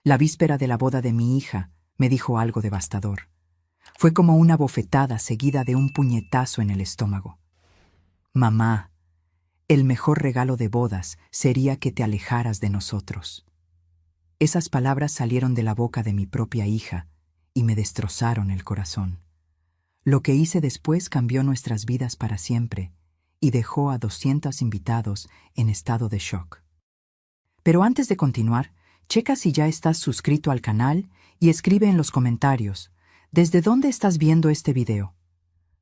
La víspera de la boda de mi hija, me dijo algo devastador. Fue como una bofetada seguida de un puñetazo en el estómago. Mamá, el mejor regalo de bodas sería que te alejaras de nosotros. Esas palabras salieron de la boca de mi propia hija y me destrozaron el corazón. Lo que hice después cambió nuestras vidas para siempre y dejó a 200 invitados en estado de shock. Pero antes de continuar, checa si ya estás suscrito al canal y escribe en los comentarios ¿desde dónde estás viendo este video?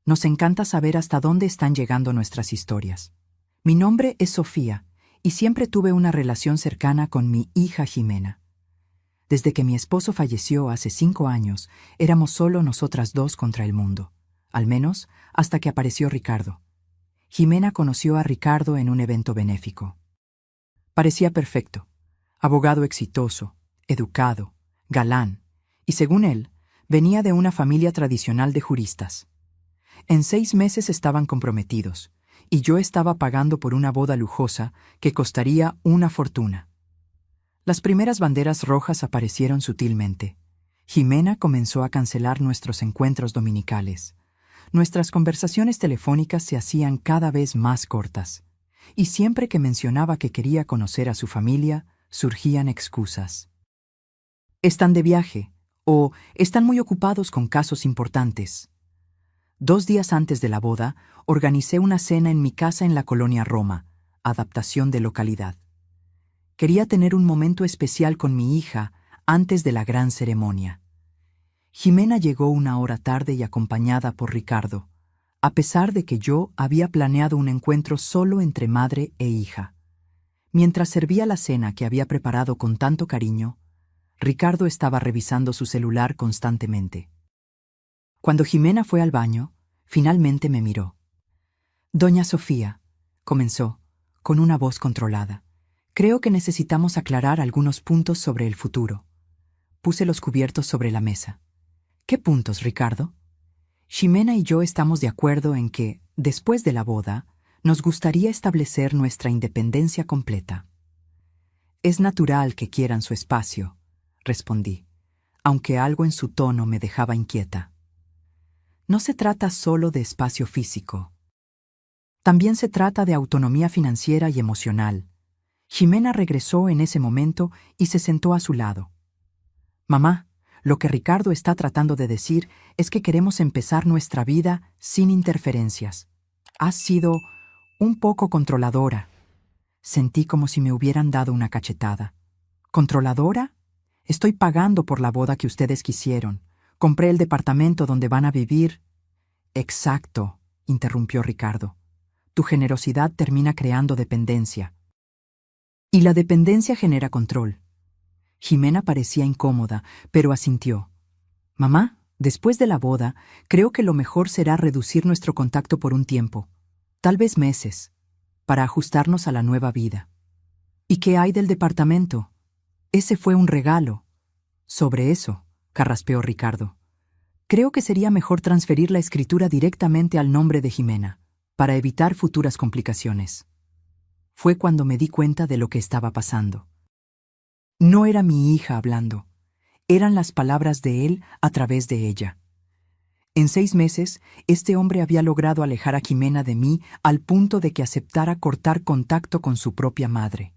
Nos encanta saber hasta dónde están llegando nuestras historias. Mi nombre es Sofía y siempre tuve una relación cercana con mi hija Jimena. Desde que mi esposo falleció hace 5 años, éramos solo nosotras dos contra el mundo, al menos hasta que apareció Ricardo. Jimena conoció a Ricardo en un evento benéfico. Parecía perfecto, abogado exitoso, educado, galán, y según él, venía de una familia tradicional de juristas. En 6 meses estaban comprometidos, y yo estaba pagando por una boda lujosa que costaría una fortuna. Las primeras banderas rojas aparecieron sutilmente. Jimena comenzó a cancelar nuestros encuentros dominicales. Nuestras conversaciones telefónicas se hacían cada vez más cortas, y siempre que mencionaba que quería conocer a su familia, surgían excusas. Están de viaje, o están muy ocupados con casos importantes. 2 días antes de la boda, organicé una cena en mi casa en la colonia Roma, adaptación de localidad. Quería tener un momento especial con mi hija antes de la gran ceremonia. Jimena llegó 1 hora tarde y acompañada por Ricardo, a pesar de que yo había planeado un encuentro solo entre madre e hija. Mientras servía la cena que había preparado con tanto cariño, Ricardo estaba revisando su celular constantemente. Cuando Jimena fue al baño, finalmente me miró. «Doña Sofía», comenzó, con una voz controlada, «creo que necesitamos aclarar algunos puntos sobre el futuro». Puse los cubiertos sobre la mesa. «¿Qué puntos, Ricardo?» «Ximena y yo estamos de acuerdo en que, después de la boda, nos gustaría establecer nuestra independencia completa». «Es natural que quieran su espacio», respondí, aunque algo en su tono me dejaba inquieta. No se trata solo de espacio físico. También se trata de autonomía financiera y emocional. Jimena regresó en ese momento y se sentó a su lado. «Mamá, lo que Ricardo está tratando de decir es que queremos empezar nuestra vida sin interferencias. Has sido un poco controladora». Sentí como si me hubieran dado una cachetada. ¿Controladora? Estoy pagando por la boda que ustedes quisieron. Compré el departamento donde van a vivir. Exacto, interrumpió Ricardo. Tu generosidad termina creando dependencia. Y la dependencia genera control. Jimena parecía incómoda, pero asintió. Mamá, después de la boda, creo que lo mejor será reducir nuestro contacto por un tiempo, tal vez meses, para ajustarnos a la nueva vida. ¿Y qué hay del departamento? Ese fue un regalo. Sobre eso, carraspeó Ricardo. Creo que sería mejor transferir la escritura directamente al nombre de Jimena, para evitar futuras complicaciones. Fue cuando me di cuenta de lo que estaba pasando. No era mi hija hablando, eran las palabras de él a través de ella. En 6 meses, este hombre había logrado alejar a Jimena de mí al punto de que aceptara cortar contacto con su propia madre.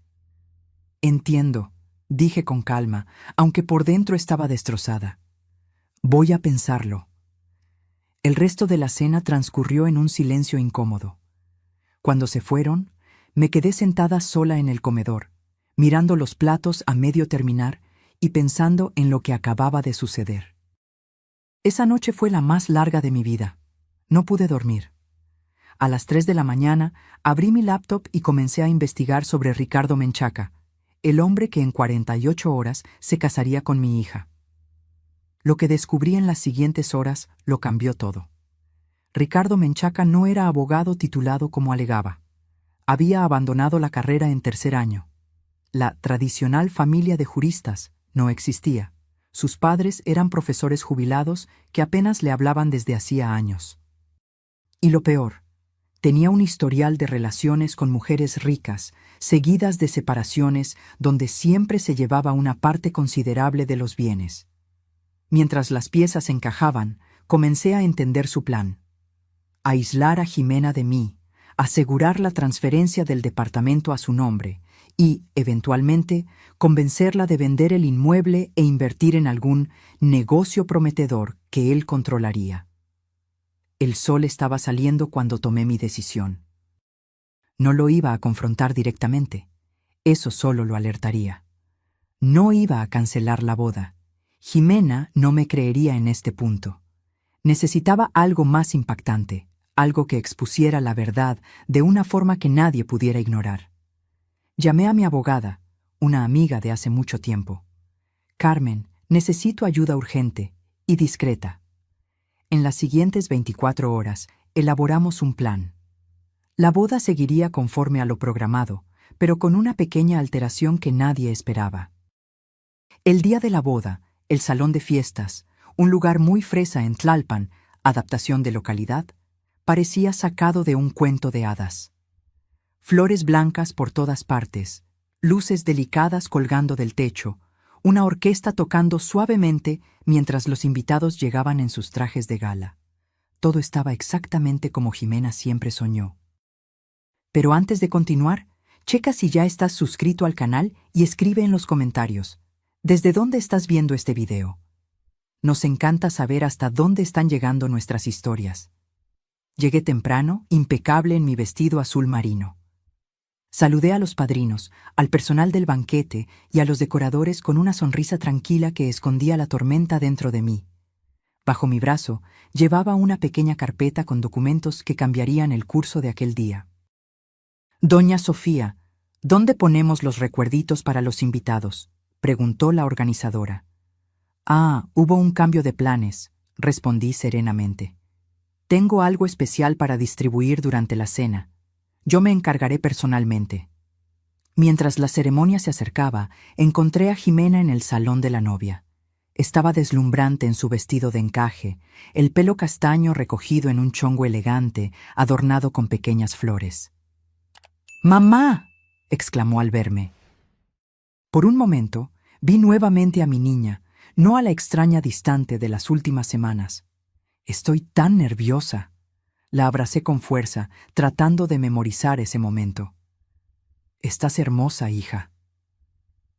Entiendo, dije con calma, aunque por dentro estaba destrozada. Voy a pensarlo. El resto de la cena transcurrió en un silencio incómodo. Cuando se fueron, me quedé sentada sola en el comedor, mirando los platos a medio terminar y pensando en lo que acababa de suceder. Esa noche fue la más larga de mi vida. No pude dormir. A las 3 de la mañana, abrí mi laptop y comencé a investigar sobre Ricardo Menchaca, el hombre que en 48 horas se casaría con mi hija. Lo que descubrí en las siguientes horas lo cambió todo. Ricardo Menchaca no era abogado titulado como alegaba. Había abandonado la carrera en 3er año. La tradicional familia de juristas no existía. Sus padres eran profesores jubilados que apenas le hablaban desde hacía años. Y lo peor, Tenía un historial de relaciones con mujeres ricas, seguidas de separaciones donde siempre se llevaba una parte considerable de los bienes. Mientras las piezas encajaban, comencé a entender su plan. Aislar a Jimena de mí, asegurar la transferencia del departamento a su nombre y, eventualmente, convencerla de vender el inmueble e invertir en algún negocio prometedor que él controlaría. El sol estaba saliendo cuando tomé mi decisión. No lo iba a confrontar directamente. Eso solo lo alertaría. No iba a cancelar la boda. Jimena no me creería en este punto. Necesitaba algo más impactante, algo que expusiera la verdad de una forma que nadie pudiera ignorar. Llamé a mi abogada, una amiga de hace mucho tiempo. Carmen, necesito ayuda urgente y discreta. En las siguientes 24 horas, elaboramos un plan. La boda seguiría conforme a lo programado, pero con una pequeña alteración que nadie esperaba. El día de la boda, el salón de fiestas, un lugar muy fresa en Tlalpan, adaptación de localidad, parecía sacado de un cuento de hadas. Flores blancas por todas partes, luces delicadas colgando del techo, una orquesta tocando suavemente mientras los invitados llegaban en sus trajes de gala. Todo estaba exactamente como Jimena siempre soñó. Pero antes de continuar, checa si ya estás suscrito al canal y escribe en los comentarios, ¿desde dónde estás viendo este video? Nos encanta saber hasta dónde están llegando nuestras historias. Llegué temprano, impecable en mi vestido azul marino. Saludé a los padrinos, al personal del banquete y a los decoradores con una sonrisa tranquila que escondía la tormenta dentro de mí. Bajo mi brazo llevaba una pequeña carpeta con documentos que cambiarían el curso de aquel día. «Doña Sofía, ¿dónde ponemos los recuerditos para los invitados?», preguntó la organizadora. «Ah, hubo un cambio de planes», respondí serenamente. «Tengo algo especial para distribuir durante la cena. Yo me encargaré personalmente». Mientras la ceremonia se acercaba, encontré a Jimena en el salón de la novia. Estaba deslumbrante en su vestido de encaje, el pelo castaño recogido en un chongo elegante, adornado con pequeñas flores. «¡Mamá!», exclamó al verme. Por un momento, vi nuevamente a mi niña, no a la extraña distante de las últimas semanas. «Estoy tan nerviosa». La abracé con fuerza, tratando de memorizar ese momento. «Estás hermosa, hija».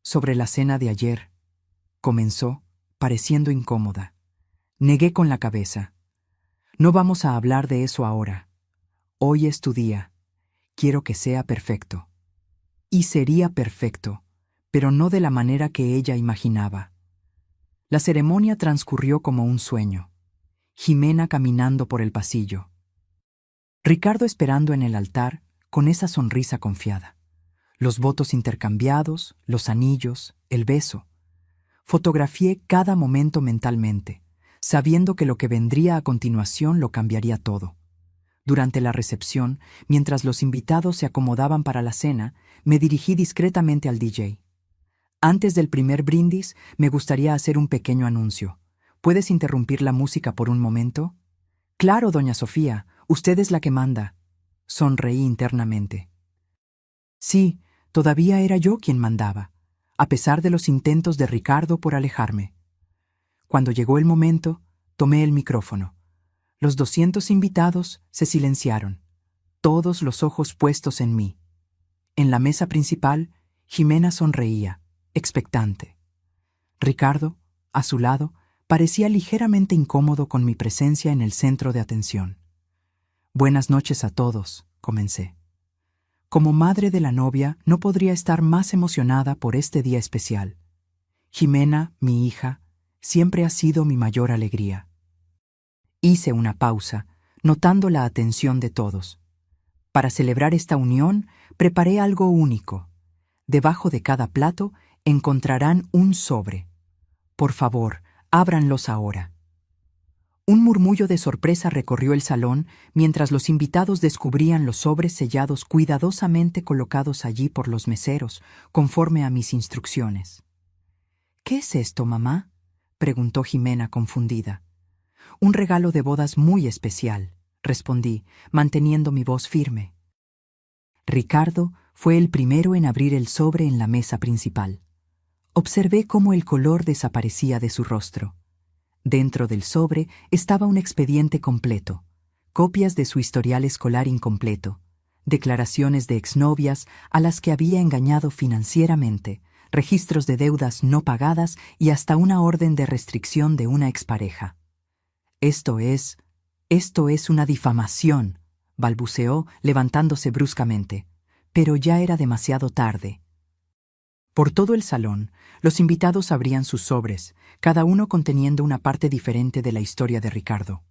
«Sobre la cena de ayer», comenzó, pareciendo incómoda. Negué con la cabeza. «No vamos a hablar de eso ahora. Hoy es tu día. Quiero que sea perfecto». Y sería perfecto, pero no de la manera que ella imaginaba. La ceremonia transcurrió como un sueño. Jimena caminando por el pasillo. Ricardo esperando en el altar, con esa sonrisa confiada. Los votos intercambiados, los anillos, el beso. Fotografié cada momento mentalmente, sabiendo que lo que vendría a continuación lo cambiaría todo. Durante la recepción, mientras los invitados se acomodaban para la cena, me dirigí discretamente al DJ. «Antes del primer brindis, me gustaría hacer un pequeño anuncio. ¿Puedes interrumpir la música por un momento?». «Claro, doña Sofía, usted es la que manda». Sonreí internamente. Sí, todavía era yo quien mandaba, a pesar de los intentos de Ricardo por alejarme. Cuando llegó el momento, tomé el micrófono. Los 200 invitados se silenciaron, todos los ojos puestos en mí. En la mesa principal, Jimena sonreía, expectante. Ricardo, a su lado, parecía ligeramente incómodo con mi presencia en el centro de atención. «Buenas noches a todos», comencé. Como madre de la novia, no podría estar más emocionada por este día especial. Jimena, mi hija, siempre ha sido mi mayor alegría. Hice una pausa, notando la atención de todos. Para celebrar esta unión, preparé algo único. Debajo de cada plato encontrarán un sobre. Por favor, ábranlos ahora. Un murmullo de sorpresa recorrió el salón mientras los invitados descubrían los sobres sellados cuidadosamente colocados allí por los meseros, conforme a mis instrucciones. «¿Qué es esto, mamá?», preguntó Jimena confundida. «Un regalo de bodas muy especial», respondí, manteniendo mi voz firme. Ricardo fue el primero en abrir el sobre en la mesa principal. Observé cómo el color desaparecía de su rostro. Dentro del sobre estaba un expediente completo, copias de su historial escolar incompleto, declaraciones de exnovias a las que había engañado financieramente, registros de deudas no pagadas y hasta una orden de restricción de una expareja. Esto es una difamación, balbuceó, levantándose bruscamente, pero ya era demasiado tarde. Por todo el salón, los invitados abrían sus sobres, cada uno conteniendo una parte diferente de la historia de Ricardo.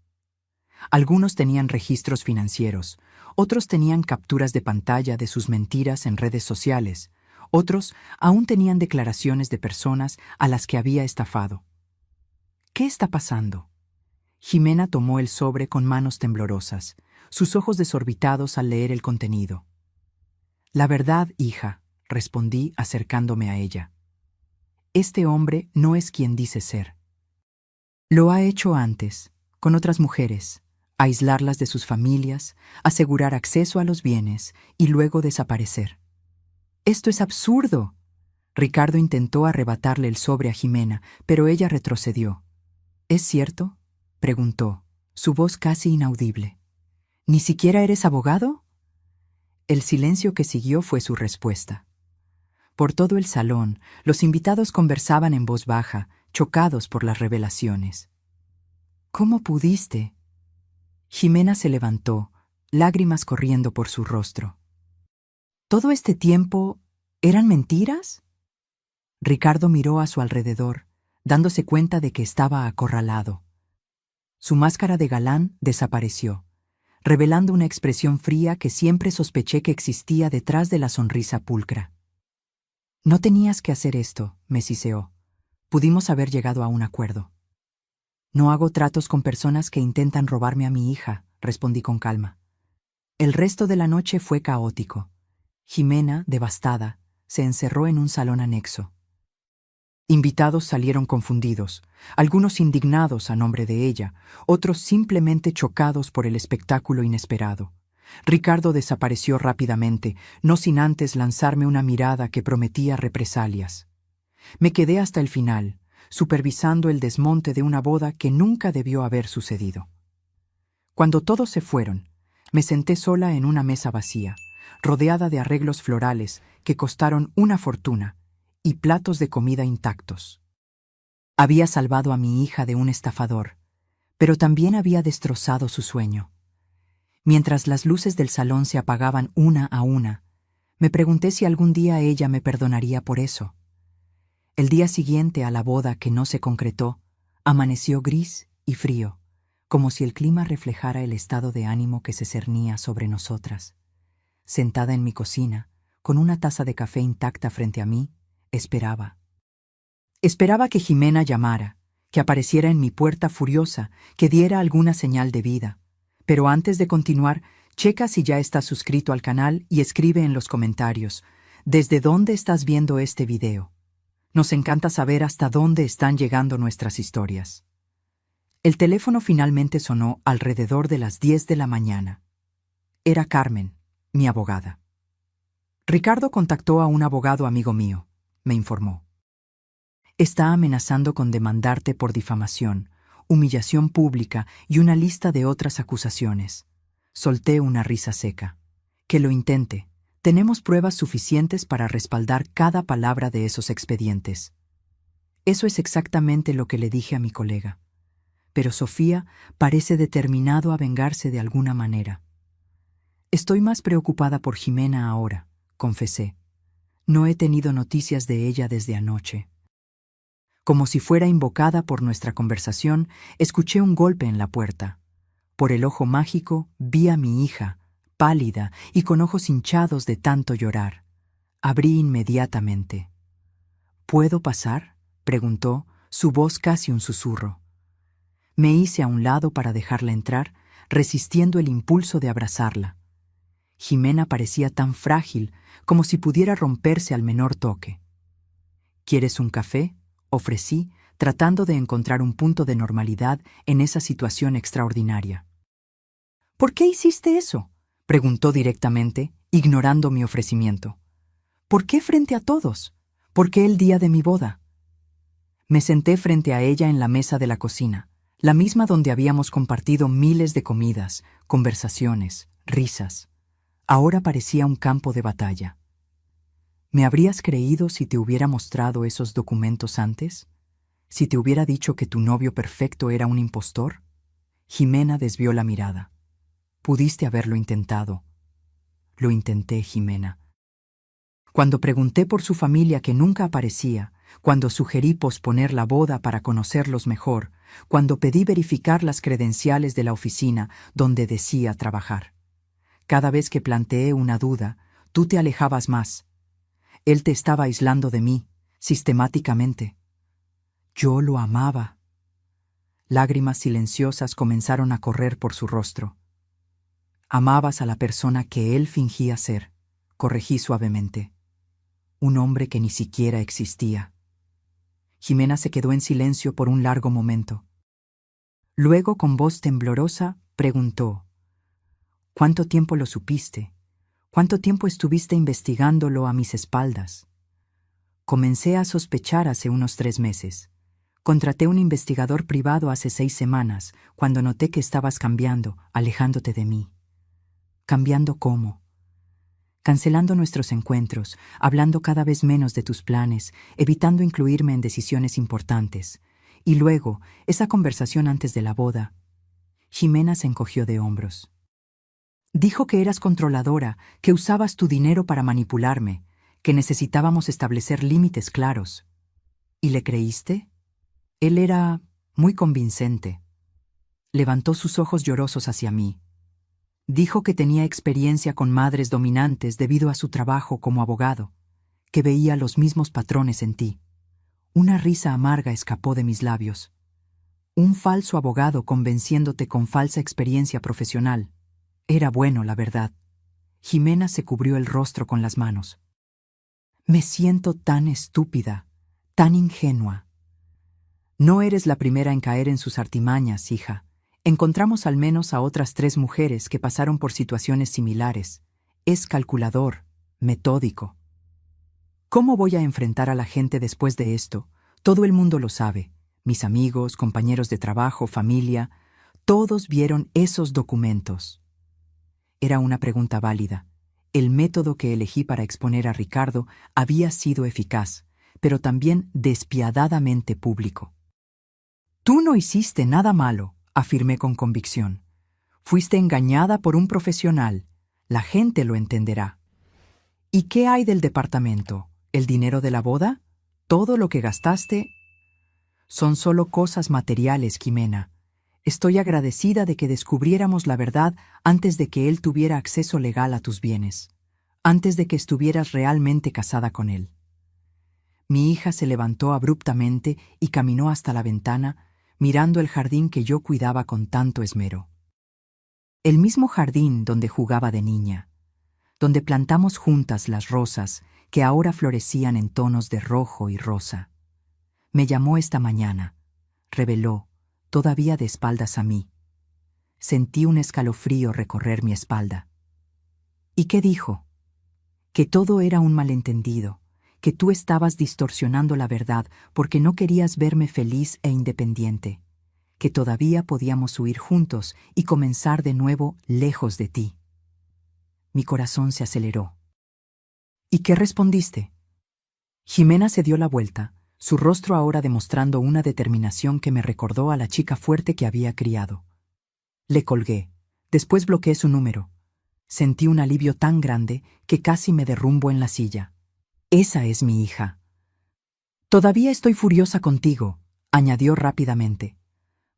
Algunos tenían registros financieros, otros tenían capturas de pantalla de sus mentiras en redes sociales, otros aún tenían declaraciones de personas a las que había estafado. ¿Qué está pasando? Jimena tomó el sobre con manos temblorosas, sus ojos desorbitados al leer el contenido. La verdad, hija, respondí acercándome a ella. Este hombre no es quien dice ser. Lo ha hecho antes, con otras mujeres, aislarlas de sus familias, asegurar acceso a los bienes y luego desaparecer. ¡Esto es absurdo! Ricardo intentó arrebatarle el sobre a Jimena, pero ella retrocedió. ¿Es cierto?, preguntó, su voz casi inaudible. ¿Ni siquiera eres abogado? El silencio que siguió fue su respuesta. Por todo el salón, los invitados conversaban en voz baja, chocados por las revelaciones. ¿Cómo pudiste? Jimena se levantó, lágrimas corriendo por su rostro. ¿Todo este tiempo eran mentiras? Ricardo miró a su alrededor, dándose cuenta de que estaba acorralado. Su máscara de galán desapareció, revelando una expresión fría que siempre sospeché que existía detrás de la sonrisa pulcra. No tenías que hacer esto, me siseó. Pudimos haber llegado a un acuerdo. No hago tratos con personas que intentan robarme a mi hija, respondí con calma. El resto de la noche fue caótico. Jimena, devastada, se encerró en un salón anexo. Invitados salieron confundidos, algunos indignados a nombre de ella, otros simplemente chocados por el espectáculo inesperado. Ricardo desapareció rápidamente, no sin antes lanzarme una mirada que prometía represalias. Me quedé hasta el final, supervisando el desmonte de una boda que nunca debió haber sucedido. Cuando todos se fueron, me senté sola en una mesa vacía, rodeada de arreglos florales que costaron una fortuna y platos de comida intactos. Había salvado a mi hija de un estafador, pero también había destrozado su sueño. Mientras las luces del salón se apagaban una a una, me pregunté si algún día ella me perdonaría por eso. El día siguiente a la boda que no se concretó, amaneció gris y frío, como si el clima reflejara el estado de ánimo que se cernía sobre nosotras. Sentada en mi cocina, con una taza de café intacta frente a mí, esperaba. Esperaba que Jimena llamara, que apareciera en mi puerta furiosa, que diera alguna señal de vida. Pero antes de continuar, checa si ya estás suscrito al canal y escribe en los comentarios, ¿desde dónde estás viendo este video? Nos encanta saber hasta dónde están llegando nuestras historias. El teléfono finalmente sonó alrededor de las 10 de la mañana. Era Carmen, mi abogada. Ricardo contactó a un abogado amigo mío, me informó. Está amenazando con demandarte por difamación, humillación pública y una lista de otras acusaciones. Solté una risa seca. Que lo intente. Tenemos pruebas suficientes para respaldar cada palabra de esos expedientes. Eso es exactamente lo que le dije a mi colega. Pero Sofía parece determinado a vengarse de alguna manera. Estoy más preocupada por Jimena ahora, confesé. No he tenido noticias de ella desde anoche. Como si fuera invocada por nuestra conversación, escuché un golpe en la puerta. Por el ojo mágico vi a mi hija, pálida y con ojos hinchados de tanto llorar. Abrí inmediatamente. ¿Puedo pasar?, preguntó, su voz casi un susurro. Me hice a un lado para dejarla entrar, resistiendo el impulso de abrazarla. Jimena parecía tan frágil, como si pudiera romperse al menor toque. ¿Quieres un café?, ofrecí, tratando de encontrar un punto de normalidad en esa situación extraordinaria. ¿Por qué hiciste eso?, preguntó directamente, ignorando mi ofrecimiento. ¿Por qué frente a todos? ¿Por qué el día de mi boda? Me senté frente a ella en la mesa de la cocina, la misma donde habíamos compartido miles de comidas, conversaciones, risas. Ahora parecía un campo de batalla. ¿Me habrías creído si te hubiera mostrado esos documentos antes? ¿Si te hubiera dicho que tu novio perfecto era un impostor? Jimena desvió la mirada. Pudiste haberlo intentado. Lo intenté, Jimena. Cuando pregunté por su familia que nunca aparecía, cuando sugerí posponer la boda para conocerlos mejor, cuando pedí verificar las credenciales de la oficina donde decía trabajar. Cada vez que planteé una duda, tú te alejabas más. Él te estaba aislando de mí, sistemáticamente. Yo lo amaba. Lágrimas silenciosas comenzaron a correr por su rostro. Amabas a la persona que él fingía ser, corregí suavemente. Un hombre que ni siquiera existía. Jimena se quedó en silencio por un largo momento. Luego, con voz temblorosa, preguntó: ¿Cuánto tiempo lo supiste? ¿Cuánto tiempo estuviste investigándolo a mis espaldas? Comencé a sospechar hace unos 3 meses. Contraté un investigador privado hace 6 semanas, cuando noté que estabas cambiando, alejándote de mí. ¿Cambiando cómo? Cancelando nuestros encuentros, hablando cada vez menos de tus planes, evitando incluirme en decisiones importantes. Y luego, esa conversación antes de la boda. Jimena se encogió de hombros. Dijo que eras controladora, que usabas tu dinero para manipularme, que necesitábamos establecer límites claros. ¿Y le creíste? Él era muy convincente. Levantó sus ojos llorosos hacia mí. Dijo que tenía experiencia con madres dominantes debido a su trabajo como abogado, que veía los mismos patrones en ti. Una risa amarga escapó de mis labios. Un falso abogado convenciéndote con falsa experiencia profesional. Era bueno, la verdad. Jimena se cubrió el rostro con las manos. Me siento tan estúpida, tan ingenua. No eres la primera en caer en sus artimañas, hija. Encontramos al menos a otras 3 mujeres que pasaron por situaciones similares. Es calculador, metódico. ¿Cómo voy a enfrentar a la gente después de esto? Todo el mundo lo sabe. Mis amigos, compañeros de trabajo, familia, todos vieron esos documentos. Era una pregunta válida. El método que elegí para exponer a Ricardo había sido eficaz, pero también despiadadamente público. Tú no hiciste nada malo, afirmé con convicción. Fuiste engañada por un profesional. La gente lo entenderá. ¿Y qué hay del departamento? ¿El dinero de la boda? ¿Todo lo que gastaste? Son solo cosas materiales, Jimena. Estoy agradecida de que descubriéramos la verdad antes de que él tuviera acceso legal a tus bienes, antes de que estuvieras realmente casada con él. Mi hija se levantó abruptamente y caminó hasta la ventana, mirando el jardín que yo cuidaba con tanto esmero. El mismo jardín donde jugaba de niña, donde plantamos juntas las rosas que ahora florecían en tonos de rojo y rosa. Me llamó esta mañana, reveló, todavía de espaldas a mí. Sentí un escalofrío recorrer mi espalda. ¿Y qué dijo? Que todo era un malentendido, que tú estabas distorsionando la verdad porque no querías verme feliz e independiente, que todavía podíamos huir juntos y comenzar de nuevo lejos de ti. Mi corazón se aceleró. ¿Y qué respondiste? Jimena se dio la vuelta, su rostro ahora demostrando una determinación que me recordó a la chica fuerte que había criado. Le colgué, después bloqueé su número. Sentí un alivio tan grande que casi me derrumbo en la silla. Esa es mi hija. Todavía estoy furiosa contigo, añadió rápidamente,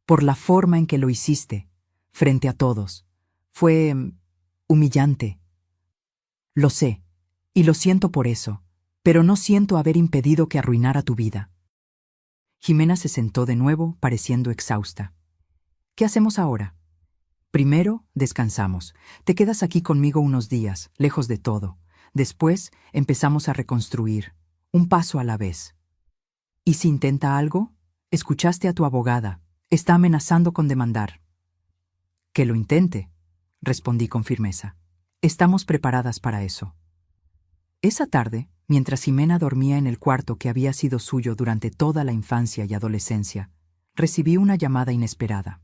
por la forma en que lo hiciste, frente a todos. Fue humillante. Lo sé, y lo siento por eso, pero no siento haber impedido que arruinara tu vida. Jimena se sentó de nuevo, pareciendo exhausta. ¿Qué hacemos ahora? Primero, descansamos. Te quedas aquí conmigo unos días, lejos de todo. Después, empezamos a reconstruir, un paso a la vez. ¿Y si intenta algo? Escuchaste a tu abogada. Está amenazando con demandar. Que lo intente. respondí con firmeza. Estamos preparadas para eso. Esa tarde, mientras Jimena dormía en el cuarto que había sido suyo durante toda la infancia y adolescencia, recibí una llamada inesperada.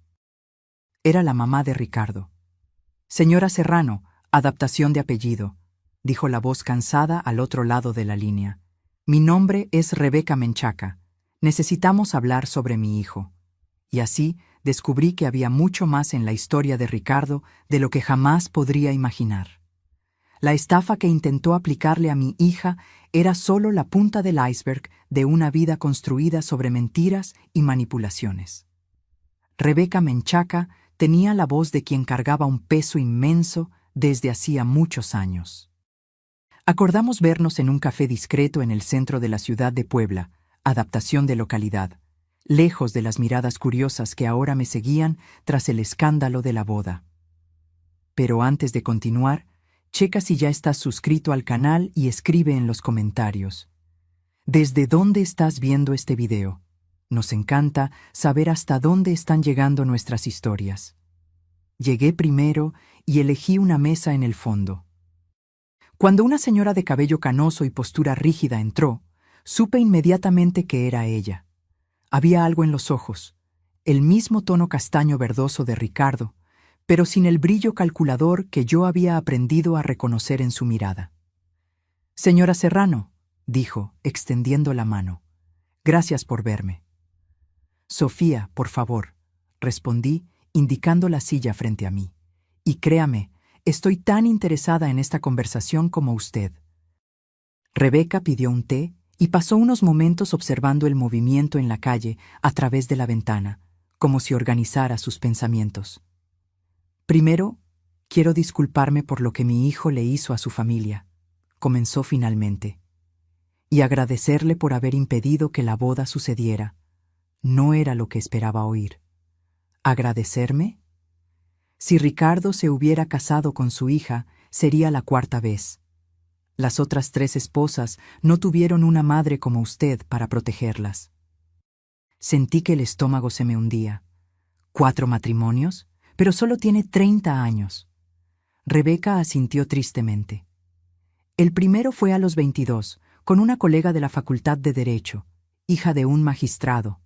Era la mamá de Ricardo. Señora Serrano, adaptación de apellido, dijo la voz cansada al otro lado de la línea. Mi nombre es Rebeca Menchaca. Necesitamos hablar sobre mi hijo. Y así descubrí que había mucho más en la historia de Ricardo de lo que jamás podría imaginar. La estafa que intentó aplicarle a mi hija era solo la punta del iceberg de una vida construida sobre mentiras y manipulaciones. Rebeca Menchaca tenía la voz de quien cargaba un peso inmenso desde hacía muchos años. Acordamos vernos en un café discreto en el centro de la ciudad de Puebla, adaptación de localidad, lejos de las miradas curiosas que ahora me seguían tras el escándalo de la boda. Pero antes de continuar, checa si ya estás suscrito al canal y escribe en los comentarios. ¿Desde dónde estás viendo este video? Nos encanta saber hasta dónde están llegando nuestras historias. Llegué primero y elegí una mesa en el fondo. Cuando una señora de cabello canoso y postura rígida entró, supe inmediatamente que era ella. Había algo en los ojos, el mismo tono castaño verdoso de Ricardo, pero sin el brillo calculador que yo había aprendido a reconocer en su mirada. Señora Serrano, dijo, extendiendo la mano. Gracias por verme. Sofía, por favor, respondí, indicando la silla frente a mí. Y créame, estoy tan interesada en esta conversación como usted. Rebeca pidió un té y pasó unos momentos observando el movimiento en la calle a través de la ventana, como si organizara sus pensamientos. Primero, quiero disculparme por lo que mi hijo le hizo a su familia, comenzó finalmente, y agradecerle por haber impedido que la boda sucediera. No era lo que esperaba oír. ¿Agradecerme? Si Ricardo se hubiera casado con su hija, sería la cuarta vez. Las otras 3 esposas no tuvieron una madre como usted para protegerlas. Sentí que el estómago se me hundía. ¿4 matrimonios? Pero solo tiene 30 años. Rebeca asintió tristemente. El primero fue a los 22, con una colega de la Facultad de Derecho, hija de un magistrado.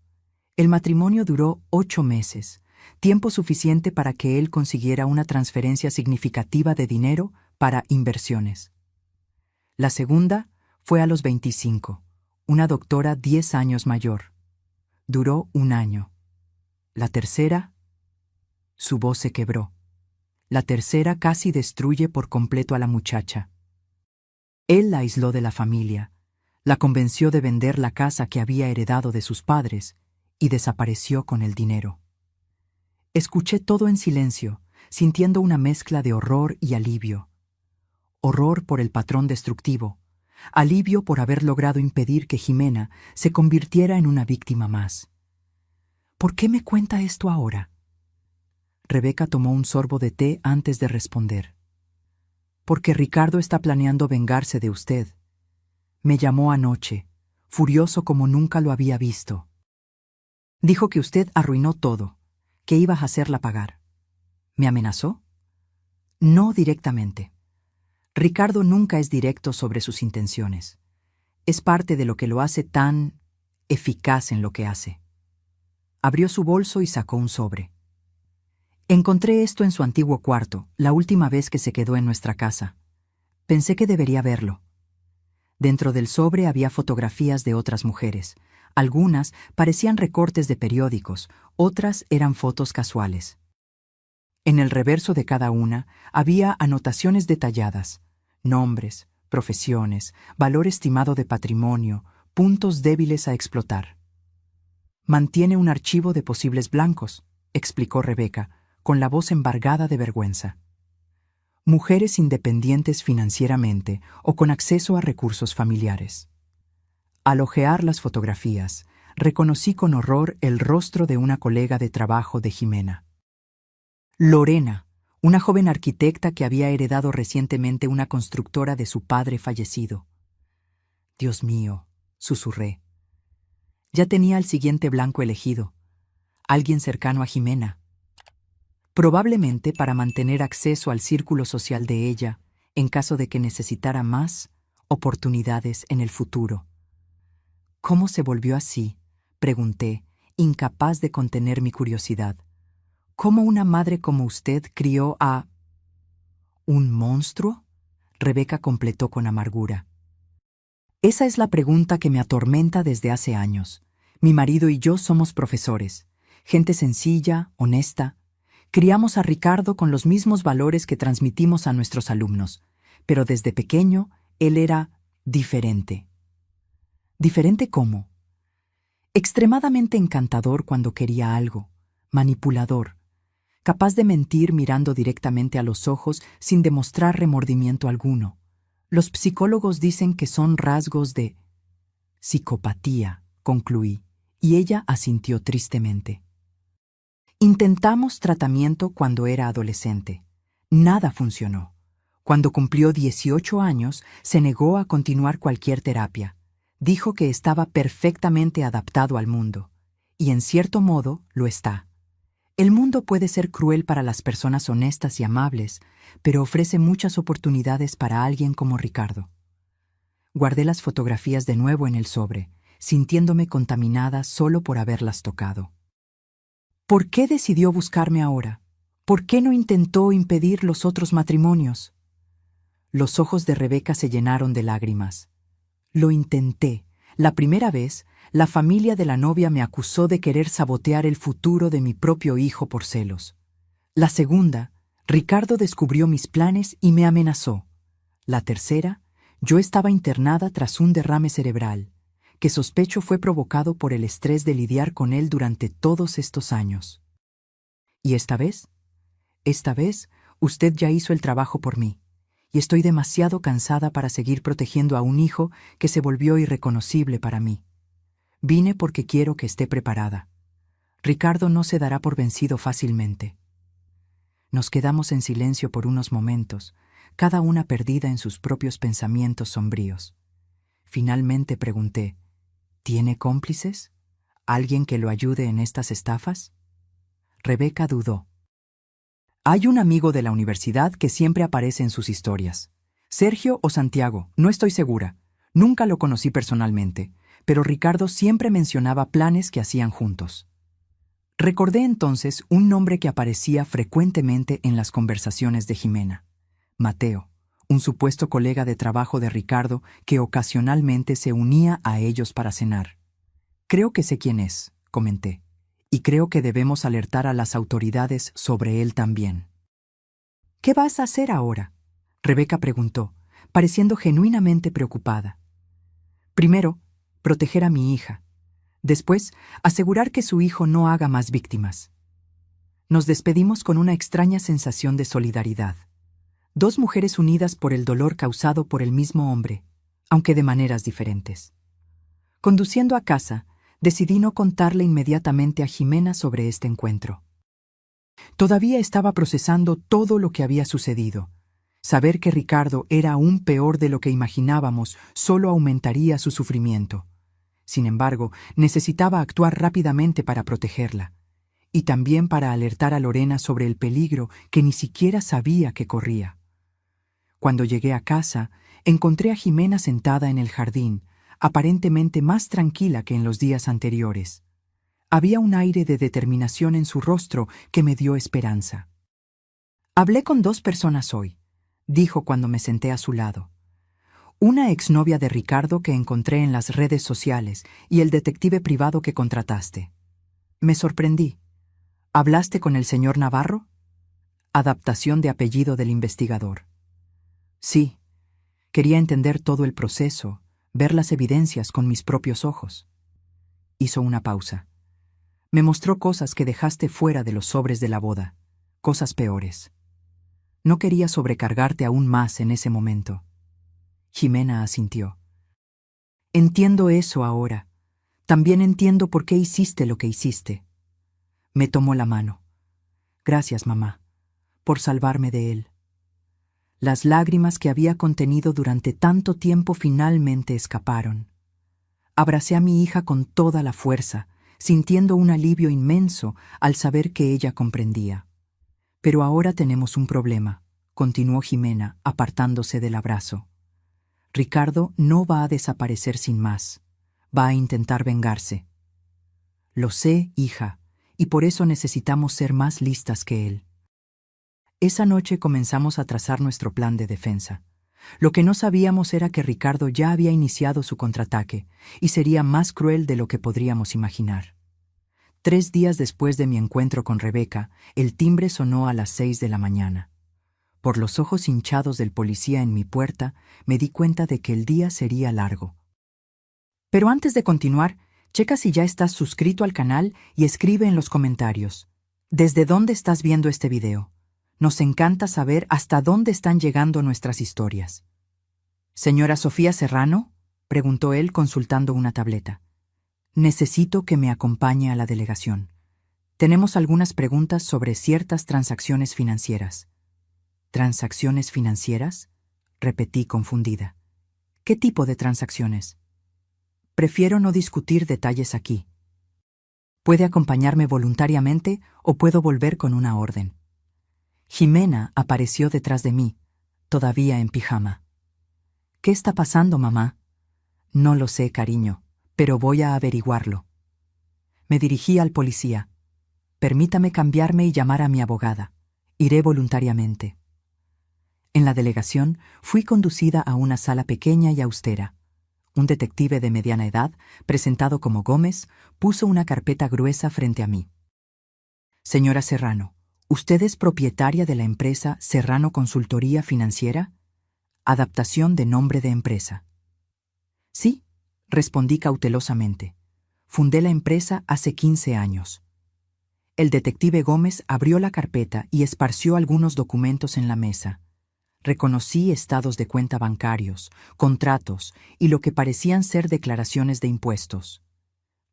El matrimonio duró 8 meses, tiempo suficiente para que él consiguiera una transferencia significativa de dinero para inversiones. La segunda fue a los 25, una doctora 10 años mayor. Duró 1 año. La tercera... Su voz se quebró. La tercera casi destruye por completo a la muchacha. Él la aisló de la familia, la convenció de vender la casa que había heredado de sus padres y desapareció con el dinero. Escuché todo en silencio, sintiendo una mezcla de horror y alivio. Horror por el patrón destructivo, alivio por haber logrado impedir que Jimena se convirtiera en una víctima más. ¿Por qué me cuenta esto ahora? Rebeca tomó un sorbo de té antes de responder. Porque Ricardo está planeando vengarse de usted. Me llamó anoche, furioso como nunca lo había visto. Dijo que usted arruinó todo, que iba a hacerla pagar. ¿Me amenazó? No directamente. Ricardo nunca es directo sobre sus intenciones. Es parte de lo que lo hace tan eficaz en lo que hace. Abrió su bolso y sacó un sobre. Encontré esto en su antiguo cuarto, la última vez que se quedó en nuestra casa. Pensé que debería verlo. Dentro del sobre había fotografías de otras mujeres. Algunas parecían recortes de periódicos, otras eran fotos casuales. En el reverso de cada una había anotaciones detalladas, nombres, profesiones, valor estimado de patrimonio, puntos débiles a explotar. Mantiene un archivo de posibles blancos, explicó Rebeca, con la voz embargada de vergüenza. Mujeres independientes financieramente o con acceso a recursos familiares. Al hojear las fotografías, reconocí con horror el rostro de una colega de trabajo de Jimena. Lorena, una joven arquitecta que había heredado recientemente una constructora de su padre fallecido. Dios mío, susurré. Ya tenía el siguiente blanco elegido. Alguien cercano a Jimena. probablemente para mantener acceso al círculo social de ella en caso de que necesitara más oportunidades en el futuro. ¿Cómo se volvió así?, pregunté, incapaz de contener mi curiosidad. ¿Cómo una madre como usted crió a un monstruo?, Rebeca completó con amargura. Esa es la pregunta que me atormenta desde hace años. Mi marido y yo somos profesores, gente sencilla, honesta. Criamos a Ricardo con los mismos valores que transmitimos a nuestros alumnos, pero desde pequeño él era diferente. ¿Diferente cómo? Extremadamente encantador cuando quería algo, manipulador, capaz de mentir mirando directamente a los ojos sin demostrar remordimiento alguno. Los psicólogos dicen que son rasgos de psicopatía, concluí, y ella asintió tristemente. Intentamos tratamiento cuando era adolescente. Nada funcionó. Cuando cumplió 18 años, se negó a continuar cualquier terapia. Dijo que estaba perfectamente adaptado al mundo, y en cierto modo lo está. El mundo puede ser cruel para las personas honestas y amables, pero ofrece muchas oportunidades para alguien como Ricardo. Guardé las fotografías de nuevo en el sobre, sintiéndome contaminada solo por haberlas tocado. ¿Por qué decidió buscarme ahora? ¿Por qué no intentó impedir los otros matrimonios? Los ojos de Rebeca se llenaron de lágrimas. Lo intenté. La primera vez, la familia de la novia me acusó de querer sabotear el futuro de mi propio hijo por celos. La segunda, Ricardo descubrió mis planes y me amenazó. La tercera, yo estaba internada tras un derrame cerebral, que sospecho fue provocado por el estrés de lidiar con él durante todos estos años. ¿Y esta vez? Esta vez, usted ya hizo el trabajo por mí, y estoy demasiado cansada para seguir protegiendo a un hijo que se volvió irreconocible para mí. Vine porque quiero que esté preparada. Ricardo no se dará por vencido fácilmente. Nos quedamos en silencio por unos momentos, cada una perdida en sus propios pensamientos sombríos. Finalmente pregunté, ¿tiene cómplices? ¿Alguien que lo ayude en estas estafas? Rebeca dudó. Hay un amigo de la universidad que siempre aparece en sus historias. Sergio o Santiago, no estoy segura. Nunca lo conocí personalmente, pero Ricardo siempre mencionaba planes que hacían juntos. Recordé entonces un nombre que aparecía frecuentemente en las conversaciones de Jimena. Mateo, un supuesto colega de trabajo de Ricardo que ocasionalmente se unía a ellos para cenar. Creo que sé quién es, comenté, y creo que debemos alertar a las autoridades sobre él también. ¿Qué vas a hacer ahora?, Rebeca preguntó, pareciendo genuinamente preocupada. Primero, proteger a mi hija. Después, asegurar que su hijo no haga más víctimas. Nos despedimos con una extraña sensación de solidaridad. Dos mujeres unidas por el dolor causado por el mismo hombre, aunque de maneras diferentes. Conduciendo a casa, decidí no contarle inmediatamente a Jimena sobre este encuentro. Todavía estaba procesando todo lo que había sucedido. Saber que Ricardo era aún peor de lo que imaginábamos solo aumentaría su sufrimiento. Sin embargo, necesitaba actuar rápidamente para protegerla, y también para alertar a Lorena sobre el peligro que ni siquiera sabía que corría. Cuando llegué a casa, encontré a Jimena sentada en el jardín, aparentemente más tranquila que en los días anteriores. Había un aire de determinación en su rostro que me dio esperanza. «Hablé con dos personas hoy», dijo cuando me senté a su lado. «Una exnovia de Ricardo que encontré en las redes sociales y el detective privado que contrataste. Me sorprendí. ¿Hablaste con el señor Navarro?». Adaptación de apellido del investigador. Sí. Quería entender todo el proceso, ver las evidencias con mis propios ojos. Hizo una pausa. Me mostró cosas que dejaste fuera de los sobres de la boda, cosas peores. No quería sobrecargarte aún más en ese momento. Jimena asintió. Entiendo eso ahora. También entiendo por qué hiciste lo que hiciste. Me tomó la mano. Gracias, mamá, por salvarme de él. Las lágrimas que había contenido durante tanto tiempo finalmente escaparon. Abracé a mi hija con toda la fuerza, sintiendo un alivio inmenso al saber que ella comprendía. Pero ahora tenemos un problema, continuó Jimena, apartándose del abrazo. Ricardo no va a desaparecer sin más. Va a intentar vengarse. Lo sé, hija, y por eso necesitamos ser más listas que él. Esa noche comenzamos a trazar nuestro plan de defensa. Lo que no sabíamos era que Ricardo ya había iniciado su contraataque, y sería más cruel de lo que podríamos imaginar. 3 días después de mi encuentro con Rebeca, el timbre sonó a las 6 de la mañana. Por los ojos hinchados del policía en mi puerta, me di cuenta de que el día sería largo. Pero antes de continuar, checa si ya estás suscrito al canal y escribe en los comentarios. ¿Desde dónde estás viendo este video? Nos encanta saber hasta dónde están llegando nuestras historias. ¿Señora Sofía Serrano?, preguntó él consultando una tableta. Necesito que me acompañe a la delegación. Tenemos algunas preguntas sobre ciertas transacciones financieras. ¿Transacciones financieras?, repetí confundida. ¿Qué tipo de transacciones? Prefiero no discutir detalles aquí. Puede acompañarme voluntariamente o puedo volver con una orden. Jimena apareció detrás de mí, todavía en pijama. ¿Qué está pasando, mamá? No lo sé, cariño, pero voy a averiguarlo. Me dirigí al policía. Permítame cambiarme y llamar a mi abogada. Iré voluntariamente. En la delegación fui conducida a una sala pequeña y austera. Un detective de mediana edad, presentado como Gómez, puso una carpeta gruesa frente a mí. Señora Serrano, ¿usted es propietaria de la empresa Serrano Consultoría Financiera? Adaptación de nombre de empresa. Sí, respondí cautelosamente. Fundé la empresa hace 15 años. El detective Gómez abrió la carpeta y esparció algunos documentos en la mesa. Reconocí estados de cuenta bancarios, contratos y lo que parecían ser declaraciones de impuestos.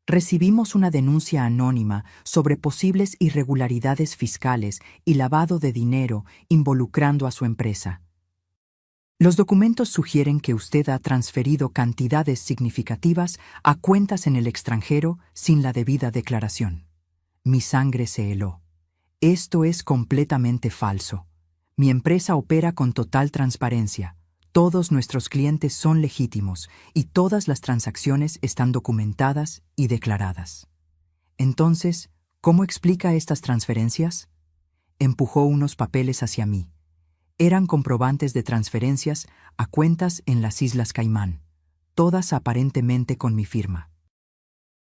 Recibimos una denuncia anónima sobre posibles irregularidades fiscales y lavado de dinero involucrando a su empresa. Los documentos sugieren que usted ha transferido cantidades significativas a cuentas en el extranjero sin la debida declaración. Mi sangre se heló. Esto es completamente falso. Mi empresa opera con total transparencia. Todos nuestros clientes son legítimos y todas las transacciones están documentadas y declaradas. Entonces, ¿cómo explica estas transferencias? Empujó unos papeles hacia mí. Eran comprobantes de transferencias a cuentas en las Islas Caimán, todas aparentemente con mi firma.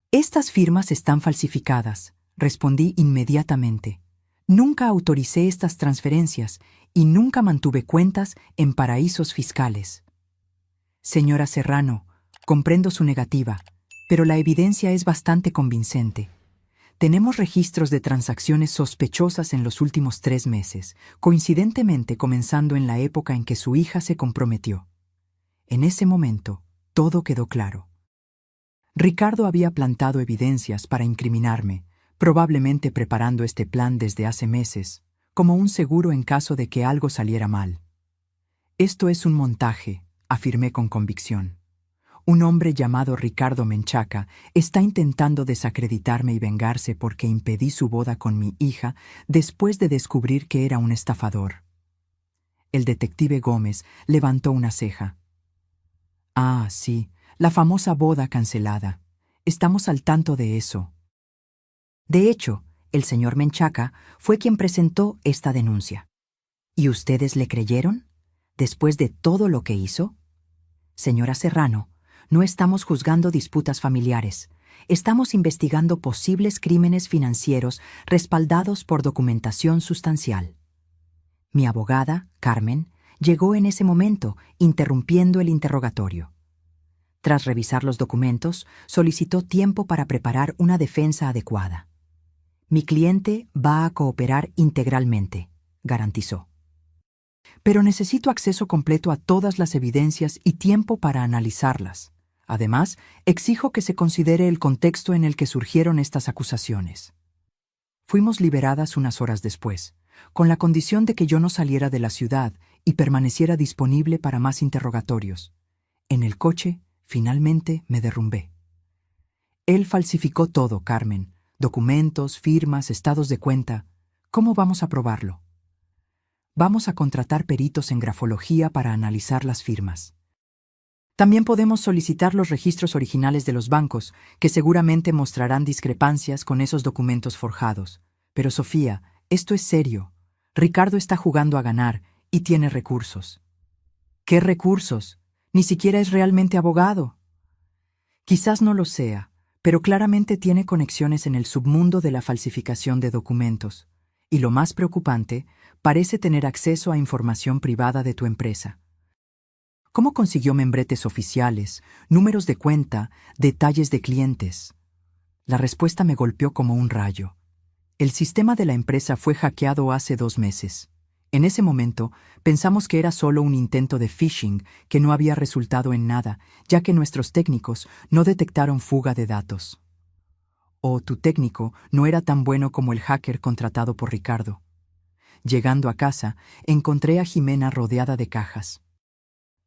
Estas firmas están falsificadas, respondí inmediatamente. Nunca autoricé estas transferencias y nunca mantuve cuentas en paraísos fiscales. Señora Serrano, comprendo su negativa, pero la evidencia es bastante convincente. Tenemos registros de transacciones sospechosas en los últimos 3 meses, coincidentemente comenzando en la época en que su hija se comprometió. En ese momento, todo quedó claro. Ricardo había plantado evidencias para incriminarme, probablemente preparando este plan desde hace meses, como un seguro en caso de que algo saliera mal. Esto es un montaje, afirmé con convicción. Un hombre llamado Ricardo Menchaca está intentando desacreditarme y vengarse porque impedí su boda con mi hija después de descubrir que era un estafador. El detective Gómez levantó una ceja. Ah, sí, la famosa boda cancelada. Estamos al tanto de eso. De hecho, el señor Menchaca fue quien presentó esta denuncia. ¿Y ustedes le creyeron? ¿Después de todo lo que hizo? Señora Serrano, no estamos juzgando disputas familiares. Estamos investigando posibles crímenes financieros respaldados por documentación sustancial. Mi abogada, Carmen, llegó en ese momento, interrumpiendo el interrogatorio. Tras revisar los documentos, solicitó tiempo para preparar una defensa adecuada. Mi cliente va a cooperar integralmente, garantizó. Pero necesito acceso completo a todas las evidencias y tiempo para analizarlas. Además, exijo que se considere el contexto en el que surgieron estas acusaciones. Fuimos liberadas unas horas después, con la condición de que yo no saliera de la ciudad y permaneciera disponible para más interrogatorios. En el coche, finalmente, me derrumbé. Él falsificó todo, Carmen. Documentos, firmas, estados de cuenta. ¿Cómo vamos a probarlo? vamos a contratar peritos en grafología para analizar las firmas. También podemos solicitar los registros originales de los bancos, que seguramente mostrarán discrepancias con esos documentos forjados. Pero Sofía, esto es serio. Ricardo está jugando a ganar y tiene recursos. ¿Qué recursos? Ni siquiera es realmente abogado. Quizás no lo sea, pero claramente tiene conexiones en el submundo de la falsificación de documentos. Y lo más preocupante, parece tener acceso a información privada de tu empresa. ¿Cómo consiguió membretes oficiales, números de cuenta, detalles de clientes? La respuesta me golpeó como un rayo. El sistema de la empresa fue hackeado hace 2 meses. En ese momento, pensamos que era solo un intento de phishing que no había resultado en nada, ya que nuestros técnicos no detectaron fuga de datos. O tu técnico no era tan bueno como el hacker contratado por Ricardo. Llegando a casa, encontré a Jimena rodeada de cajas.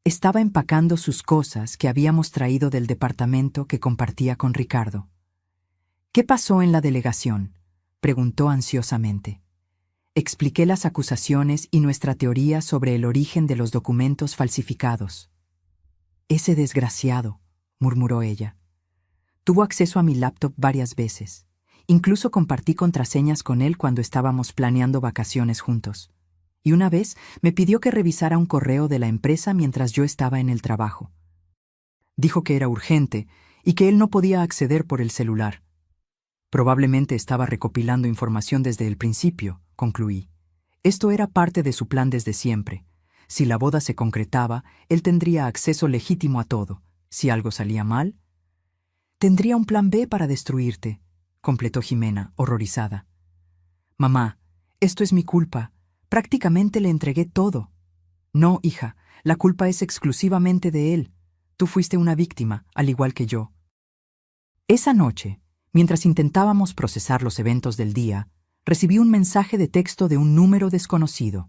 Estaba empacando sus cosas que habíamos traído del departamento que compartía con Ricardo. ¿Qué pasó en la delegación?, preguntó ansiosamente. Expliqué las acusaciones y nuestra teoría sobre el origen de los documentos falsificados. Ese desgraciado, murmuró ella. Tuvo acceso a mi laptop varias veces. Incluso compartí contraseñas con él cuando estábamos planeando vacaciones juntos. Y una vez me pidió que revisara un correo de la empresa mientras yo estaba en el trabajo. Dijo que era urgente y que él no podía acceder por el celular. Probablemente estaba recopilando información desde el principio, concluí. Esto era parte de su plan desde siempre. Si la boda se concretaba, él tendría acceso legítimo a todo. Si algo salía mal, tendría un plan B para destruirte, completó Jimena, horrorizada. Mamá, esto es mi culpa. Prácticamente le entregué todo. No, hija, la culpa es exclusivamente de él. Tú fuiste una víctima, al igual que yo. Esa noche, mientras intentábamos procesar los eventos del día, recibí un mensaje de texto de un número desconocido.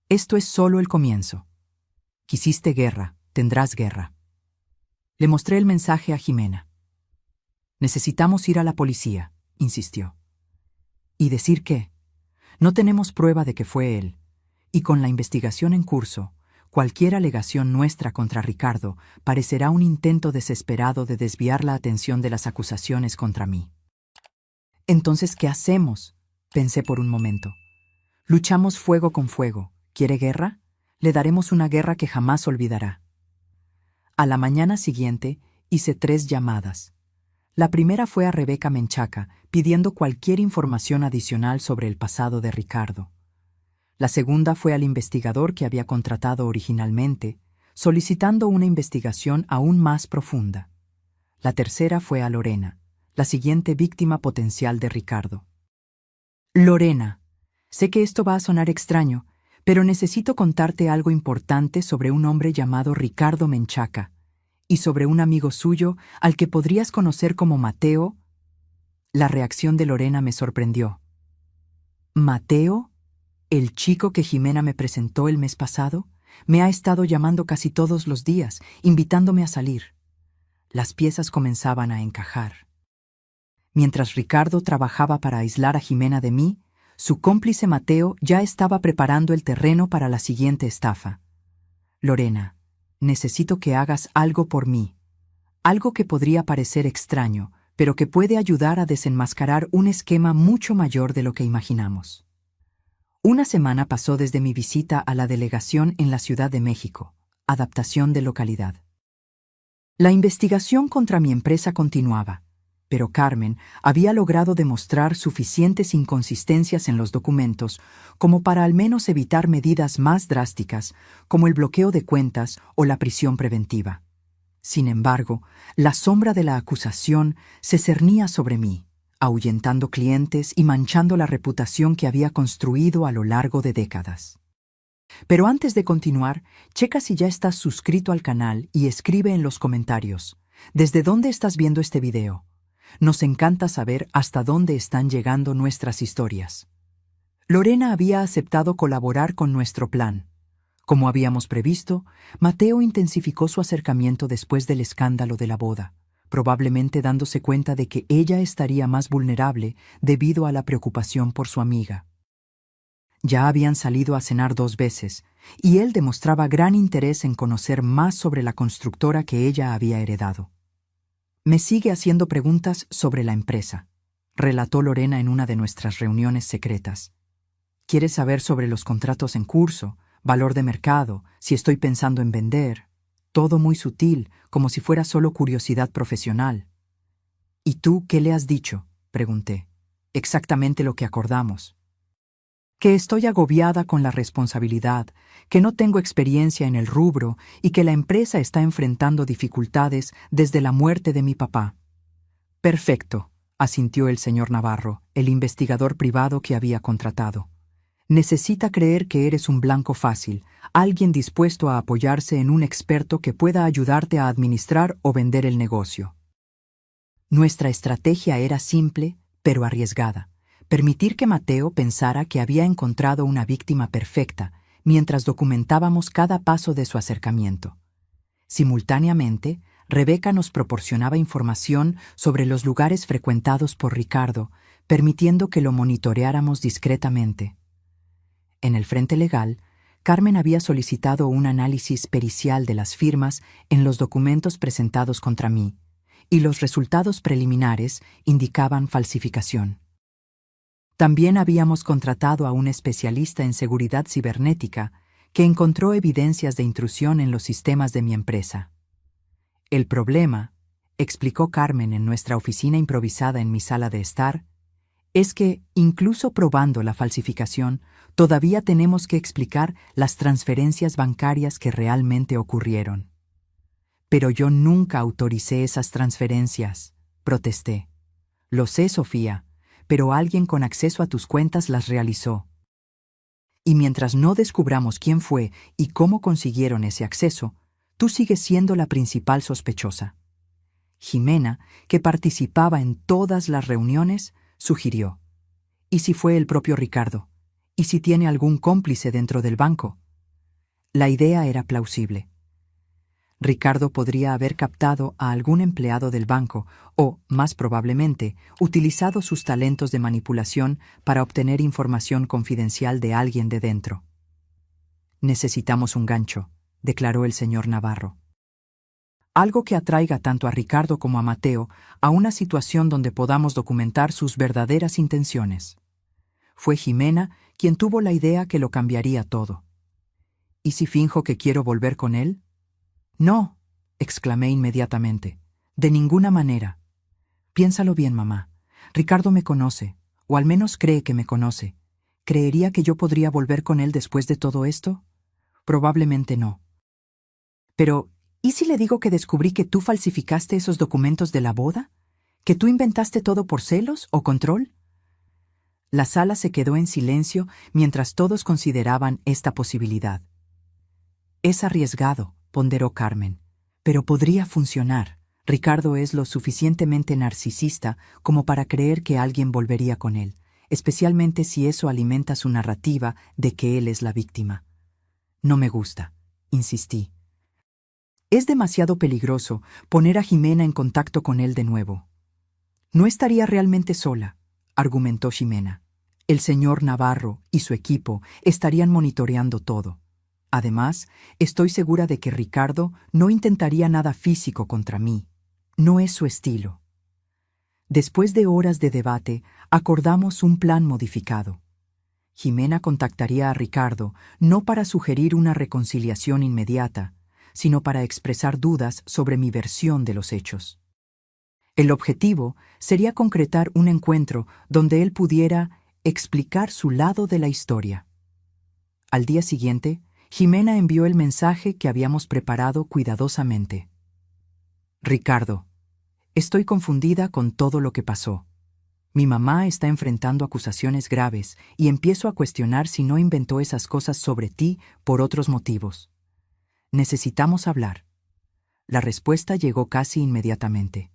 Esto es solo el comienzo. Quisiste guerra, tendrás guerra. Le mostré el mensaje a Jimena. Necesitamos ir a la policía, insistió. ¿Y decir qué? No tenemos prueba de que fue él, y con la investigación en curso, cualquier alegación nuestra contra Ricardo parecerá un intento desesperado de desviar la atención de las acusaciones contra mí. Entonces, ¿qué hacemos?, pensé por un momento. Luchamos fuego con fuego. ¿Quiere guerra? Le daremos una guerra que jamás olvidará. A la mañana siguiente hice 3 llamadas. La primera fue a Rebeca Menchaca, pidiendo cualquier información adicional sobre el pasado de Ricardo. La segunda fue al investigador que había contratado originalmente, solicitando una investigación aún más profunda. La tercera fue a Lorena, la siguiente víctima potencial de Ricardo. Lorena, sé que esto va a sonar extraño, pero necesito contarte algo importante sobre un hombre llamado Ricardo Menchaca, y sobre un amigo suyo al que podrías conocer como Mateo. La reacción de Lorena me sorprendió. ¿Mateo? ¿El chico que Jimena me presentó el mes pasado? Me ha estado llamando casi todos los días, invitándome a salir. Las piezas comenzaban a encajar. Mientras Ricardo trabajaba para aislar a Jimena de mí, su cómplice Mateo ya estaba preparando el terreno para la siguiente estafa. Lorena, necesito que hagas algo por mí. Algo que podría parecer extraño, pero que puede ayudar a desenmascarar un esquema mucho mayor de lo que imaginamos. Una semana pasó desde mi visita a la delegación en la Ciudad de México, adaptación de localidad. La investigación contra mi empresa continuaba, pero Carmen había logrado demostrar suficientes inconsistencias en los documentos como para al menos evitar medidas más drásticas, como el bloqueo de cuentas o la prisión preventiva. Sin embargo, la sombra de la acusación se cernía sobre mí, ahuyentando clientes y manchando la reputación que había construido a lo largo de décadas. Pero antes de continuar, checa si ya estás suscrito al canal y escribe en los comentarios, ¿desde dónde estás viendo este video? Nos encanta saber hasta dónde están llegando nuestras historias. Lorena había aceptado colaborar con nuestro plan. Como habíamos previsto, Mateo intensificó su acercamiento después del escándalo de la boda, probablemente dándose cuenta de que ella estaría más vulnerable debido a la preocupación por su amiga. Ya habían salido a cenar 2 veces, y él demostraba gran interés en conocer más sobre la constructora que ella había heredado. Me sigue haciendo preguntas sobre la empresa, relató Lorena en una de nuestras reuniones secretas. Quiere saber sobre los contratos en curso, valor de mercado, si estoy pensando en vender. Todo muy sutil, como si fuera solo curiosidad profesional. ¿Y tú qué le has dicho?, pregunté. Exactamente lo que acordamos. Que estoy agobiada con la responsabilidad, que no tengo experiencia en el rubro y que la empresa está enfrentando dificultades desde la muerte de mi papá. Perfecto, asintió el señor Navarro, el investigador privado que había contratado. Necesita creer que eres un blanco fácil, alguien dispuesto a apoyarse en un experto que pueda ayudarte a administrar o vender el negocio. Nuestra estrategia era simple, pero arriesgada. Permitir que Mateo pensara que había encontrado una víctima perfecta, mientras documentábamos cada paso de su acercamiento. Simultáneamente, Rebeca nos proporcionaba información sobre los lugares frecuentados por Ricardo, permitiendo que lo monitoreáramos discretamente. En el frente legal, Carmen había solicitado un análisis pericial de las firmas en los documentos presentados contra mí, y los resultados preliminares indicaban falsificación. También habíamos contratado a un especialista en seguridad cibernética que encontró evidencias de intrusión en los sistemas de mi empresa. El problema, explicó Carmen en nuestra oficina improvisada en mi sala de estar, es que, incluso probando la falsificación, todavía tenemos que explicar las transferencias bancarias que realmente ocurrieron. Pero yo nunca autoricé esas transferencias, protesté. Lo sé, Sofía, pero alguien con acceso a tus cuentas las realizó. Y mientras no descubramos quién fue y cómo consiguieron ese acceso, tú sigues siendo la principal sospechosa. Jimena, que participaba en todas las reuniones, sugirió. ¿Y si fue el propio Ricardo? ¿Y si tiene algún cómplice dentro del banco? La idea era plausible. Ricardo podría haber captado a algún empleado del banco o, más probablemente, utilizado sus talentos de manipulación para obtener información confidencial de alguien de dentro. Necesitamos un gancho, declaró el señor Navarro. Algo que atraiga tanto a Ricardo como a Mateo a una situación donde podamos documentar sus verdaderas intenciones. Fue Jimena quien tuvo la idea que lo cambiaría todo. ¿Y si finjo que quiero volver con él? No, exclamé inmediatamente. De ninguna manera. Piénsalo bien, mamá. Ricardo me conoce, o al menos cree que me conoce. ¿Creería que yo podría volver con él después de todo esto? Probablemente no. Pero, ¿y si le digo que descubrí que tú falsificaste esos documentos de la boda? ¿Que tú inventaste todo por celos o control? La sala se quedó en silencio mientras todos consideraban esta posibilidad. Es arriesgado, ponderó Carmen, pero podría funcionar. Ricardo es lo suficientemente narcisista como para creer que alguien volvería con él, especialmente si eso alimenta su narrativa de que él es la víctima. No me gusta, insistí. Es demasiado peligroso poner a Jimena en contacto con él de nuevo. No estaría realmente sola, argumentó Jimena. El señor Navarro y su equipo estarían monitoreando todo. Además, estoy segura de que Ricardo no intentaría nada físico contra mí. No es su estilo. Después de horas de debate, acordamos un plan modificado. Jimena contactaría a Ricardo no para sugerir una reconciliación inmediata, sino para expresar dudas sobre mi versión de los hechos. El objetivo sería concretar un encuentro donde él pudiera explicar su lado de la historia. Al día siguiente, Jimena envió el mensaje que habíamos preparado cuidadosamente. Ricardo, estoy confundida con todo lo que pasó. Mi mamá está enfrentando acusaciones graves y empiezo a cuestionar si no inventó esas cosas sobre ti por otros motivos. Necesitamos hablar. La respuesta llegó casi inmediatamente.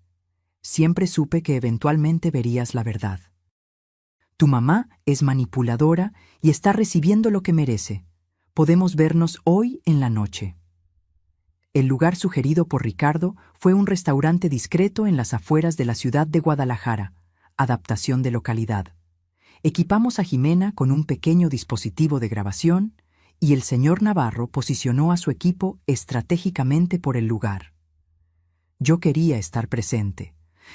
Siempre supe que eventualmente verías la verdad. Tu mamá es manipuladora y está recibiendo lo que merece. Podemos vernos hoy en la noche. El lugar sugerido por Ricardo fue un restaurante discreto en las afueras de la ciudad de Guadalajara, adaptación de localidad. Equipamos a Jimena con un pequeño dispositivo de grabación y el señor Navarro posicionó a su equipo estratégicamente por el lugar. Yo quería estar presente,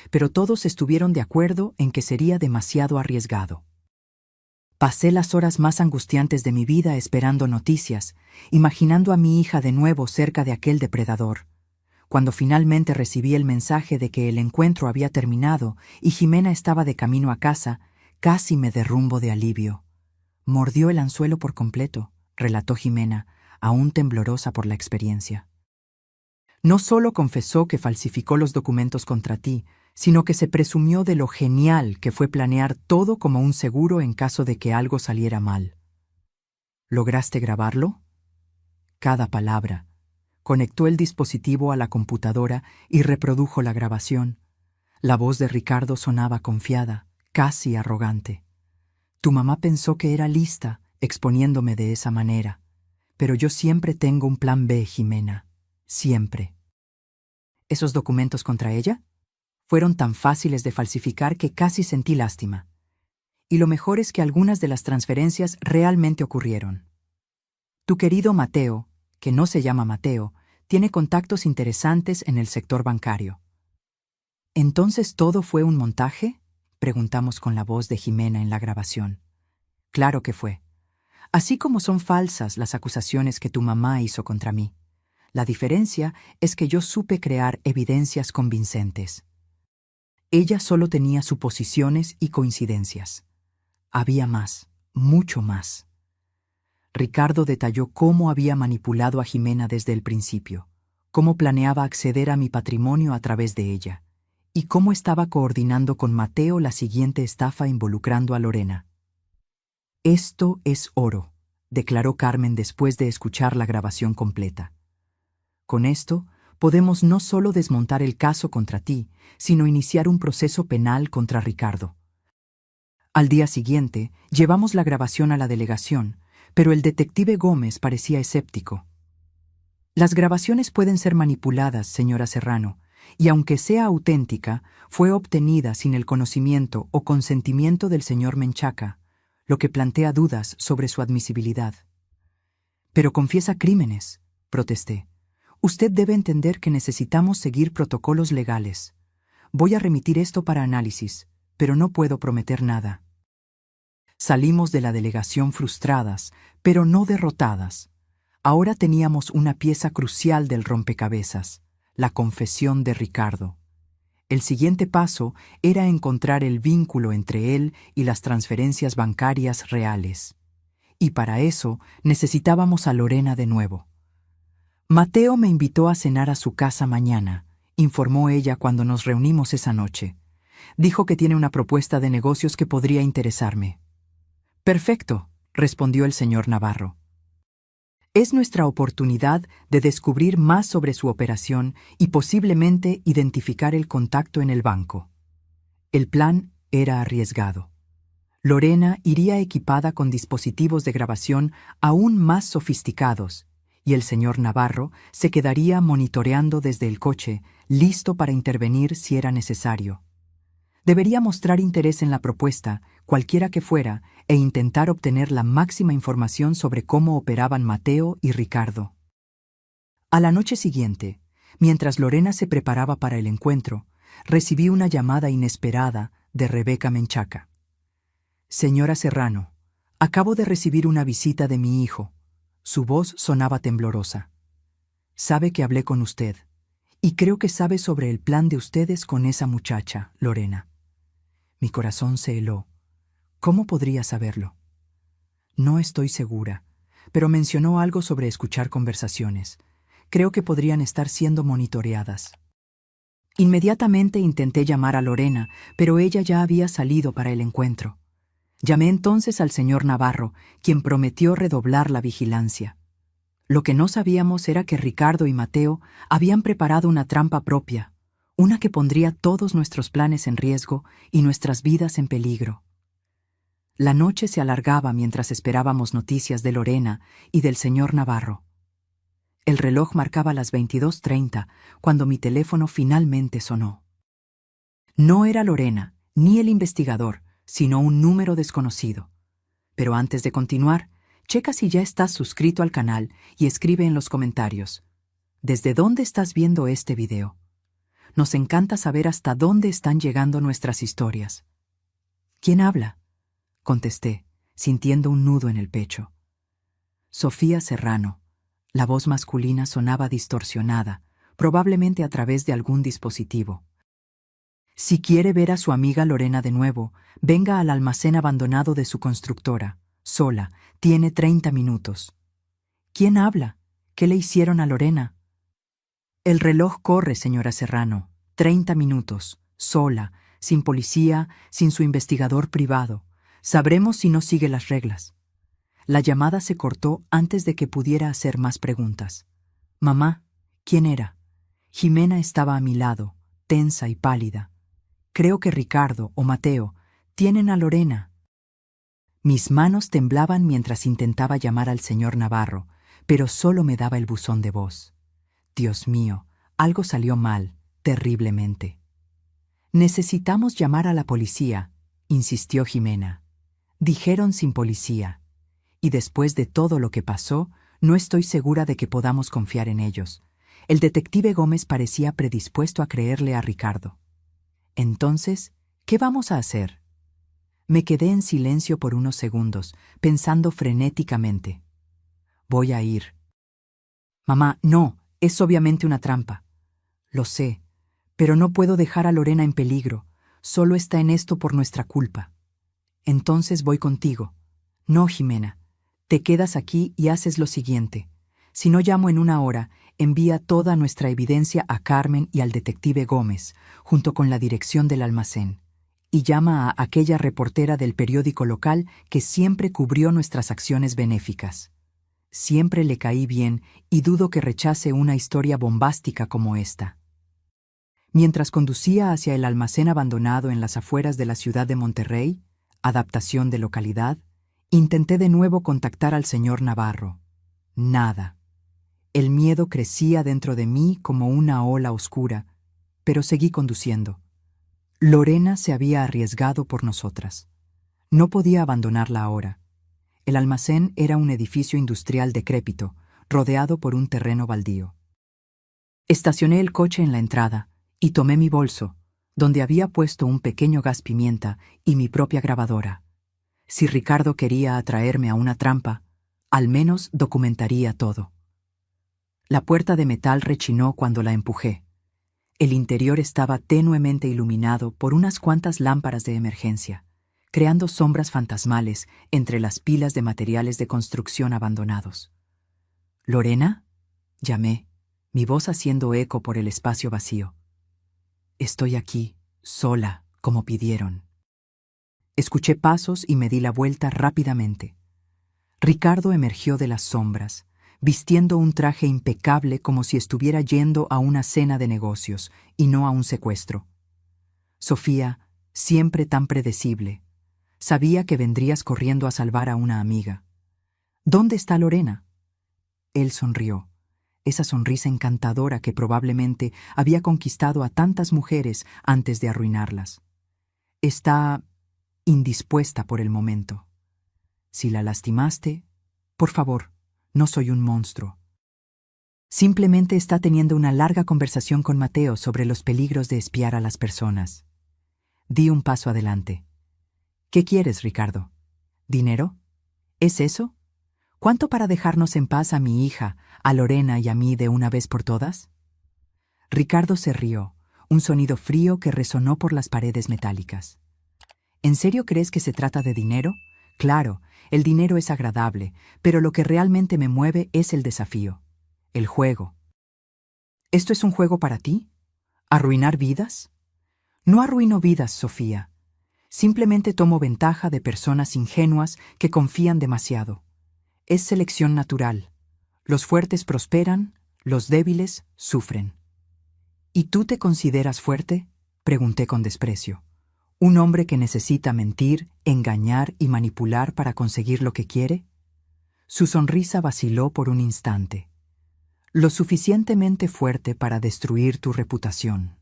pero todos estuvieron de acuerdo en que sería demasiado arriesgado. Pasé las horas más angustiantes de mi vida esperando noticias, imaginando a mi hija de nuevo cerca de aquel depredador. Cuando finalmente recibí el mensaje de que el encuentro había terminado y Jimena estaba de camino a casa, casi me derrumbo de alivio. Mordió el anzuelo por completo, relató Jimena, aún temblorosa por la experiencia. No solo confesó que falsificó los documentos contra ti, sino que se presumió de lo genial que fue planear todo como un seguro en caso de que algo saliera mal. ¿Lograste grabarlo? Cada palabra. Conectó el dispositivo a la computadora y reprodujo la grabación. La voz de Ricardo sonaba confiada, casi arrogante. Tu mamá pensó que era lista, exponiéndome de esa manera. Pero yo siempre tengo un plan B, Jimena. Siempre. ¿Esos documentos contra ella? Fueron tan fáciles de falsificar que casi sentí lástima. Y lo mejor es que algunas de las transferencias realmente ocurrieron. Tu querido Mateo, que no se llama Mateo, tiene contactos interesantes en el sector bancario. ¿Entonces todo fue un montaje?, preguntamos con la voz de Jimena en la grabación. Claro que fue. Así como son falsas las acusaciones que tu mamá hizo contra mí. La diferencia es que yo supe crear evidencias convincentes. Ella solo tenía suposiciones y coincidencias. Había más, mucho más. Ricardo detalló cómo había manipulado a Jimena desde el principio, cómo planeaba acceder a mi patrimonio a través de ella, y cómo estaba coordinando con Mateo la siguiente estafa involucrando a Lorena. Esto es oro, declaró Carmen después de escuchar la grabación completa. Con esto, podemos no solo desmontar el caso contra ti, sino iniciar un proceso penal contra Ricardo. Al día siguiente, llevamos la grabación a la delegación, pero el detective Gómez parecía escéptico. Las grabaciones pueden ser manipuladas, señora Serrano, y aunque sea auténtica, fue obtenida sin el conocimiento o consentimiento del señor Menchaca, lo que plantea dudas sobre su admisibilidad. Pero confiesa crímenes, protesté. Usted debe entender que necesitamos seguir protocolos legales. Voy a remitir esto para análisis, pero no puedo prometer nada. Salimos de la delegación frustradas, pero no derrotadas. Ahora teníamos una pieza crucial del rompecabezas, la confesión de Ricardo. El siguiente paso era encontrar el vínculo entre él y las transferencias bancarias reales. Y para eso necesitábamos a Lorena de nuevo. Mateo me invitó a cenar a su casa mañana, informó ella cuando nos reunimos esa noche. Dijo que tiene una propuesta de negocios que podría interesarme. Perfecto, respondió el señor Navarro. Es nuestra oportunidad de descubrir más sobre su operación y posiblemente identificar el contacto en el banco. El plan era arriesgado. Lorena iría equipada con dispositivos de grabación aún más sofisticados, y el señor Navarro se quedaría monitoreando desde el coche, listo para intervenir si era necesario. Debería mostrar interés en la propuesta, cualquiera que fuera, e intentar obtener la máxima información sobre cómo operaban Mateo y Ricardo. A la noche siguiente, mientras Lorena se preparaba para el encuentro, recibí una llamada inesperada de Rebeca Menchaca. Señora Serrano, acabo de recibir una visita de mi hijo. Su voz sonaba temblorosa. Sabe que hablé con usted, y creo que sabe sobre el plan de ustedes con esa muchacha, Lorena. Mi corazón se heló. ¿Cómo podría saberlo? No estoy segura, pero mencionó algo sobre escuchar conversaciones. Creo que podrían estar siendo monitoreadas. Inmediatamente intenté llamar a Lorena, pero ella ya había salido para el encuentro. Llamé entonces al señor Navarro, quien prometió redoblar la vigilancia. Lo que no sabíamos era que Ricardo y Mateo habían preparado una trampa propia, una que pondría todos nuestros planes en riesgo y nuestras vidas en peligro. La noche se alargaba mientras esperábamos noticias de Lorena y del señor Navarro. El reloj marcaba las 22:30 cuando mi teléfono finalmente sonó. No era Lorena, ni el investigador, sino un número desconocido. Pero antes de continuar, checa si ya estás suscrito al canal y escribe en los comentarios: ¿desde dónde estás viendo este video? Nos encanta saber hasta dónde están llegando nuestras historias. ¿Quién habla?, contesté, sintiendo un nudo en el pecho. Sofía Serrano. La voz masculina sonaba distorsionada, probablemente a través de algún dispositivo. Si quiere ver a su amiga Lorena de nuevo, venga al almacén abandonado de su constructora, sola, tiene 30 minutos. ¿Quién habla? ¿Qué le hicieron a Lorena? El reloj corre, señora Serrano. 30 minutos, sola, sin policía, sin su investigador privado. Sabremos si no sigue las reglas. La llamada se cortó antes de que pudiera hacer más preguntas. Mamá, ¿quién era? Jimena estaba a mi lado, tensa y pálida. Creo que Ricardo o Mateo tienen a Lorena. Mis manos temblaban mientras intentaba llamar al señor Navarro, pero solo me daba el buzón de voz. Dios mío, algo salió mal, terriblemente. Necesitamos llamar a la policía, insistió Jimena. Dijeron sin policía. Y después de todo lo que pasó, no estoy segura de que podamos confiar en ellos. El detective Gómez parecía predispuesto a creerle a Ricardo. Entonces, ¿qué vamos a hacer? Me quedé en silencio por unos segundos, pensando frenéticamente. Voy a ir. Mamá, no, es obviamente una trampa. Lo sé, pero no puedo dejar a Lorena en peligro. Solo está en esto por nuestra culpa. Entonces voy contigo. No, Jimena. Te quedas aquí y haces lo siguiente. Si no llamo en una hora, envía toda nuestra evidencia a Carmen y al detective Gómez, junto con la dirección del almacén. Y llama a aquella reportera del periódico local que siempre cubrió nuestras acciones benéficas. Siempre le caí bien y dudo que rechace una historia bombástica como esta. Mientras conducía hacia el almacén abandonado en las afueras de la ciudad de Monterrey, adaptación de localidad, intenté de nuevo contactar al señor Navarro. Nada. El miedo crecía dentro de mí como una ola oscura, pero seguí conduciendo. Lorena se había arriesgado por nosotras. No podía abandonarla ahora. El almacén era un edificio industrial decrépito, rodeado por un terreno baldío. Estacioné el coche en la entrada y tomé mi bolso, donde había puesto un pequeño gas pimienta y mi propia grabadora. Si Ricardo quería atraerme a una trampa, al menos documentaría todo. La puerta de metal rechinó cuando la empujé. El interior estaba tenuemente iluminado por unas cuantas lámparas de emergencia, creando sombras fantasmales entre las pilas de materiales de construcción abandonados. ¿Lorena?, llamé, mi voz haciendo eco por el espacio vacío. Estoy aquí, sola, como pidieron. Escuché pasos y me di la vuelta rápidamente. Ricardo emergió de las sombras, vistiendo un traje impecable como si estuviera yendo a una cena de negocios y no a un secuestro. Sofía, siempre tan predecible, sabía que vendrías corriendo a salvar a una amiga. ¿Dónde está Lorena? Él sonrió, esa sonrisa encantadora que probablemente había conquistado a tantas mujeres antes de arruinarlas. Está indispuesta por el momento. Si la lastimaste, por favor, no soy un monstruo. Simplemente está teniendo una larga conversación con Mateo sobre los peligros de espiar a las personas. Di un paso adelante. ¿Qué quieres, Ricardo? ¿Dinero? ¿Es eso? ¿Cuánto para dejarnos en paz a mi hija, a Lorena y a mí de una vez por todas? Ricardo se rió, un sonido frío que resonó por las paredes metálicas. ¿En serio crees que se trata de dinero? Claro, el dinero es agradable, pero lo que realmente me mueve es el desafío, el juego. ¿Esto es un juego para ti? ¿Arruinar vidas? No arruino vidas, Sofía. Simplemente tomo ventaja de personas ingenuas que confían demasiado. Es selección natural. Los fuertes prosperan, los débiles sufren. ¿Y tú te consideras fuerte?, pregunté con desprecio. ¿Un hombre que necesita mentir, engañar y manipular para conseguir lo que quiere? Su sonrisa vaciló por un instante. Lo suficientemente fuerte para destruir tu reputación.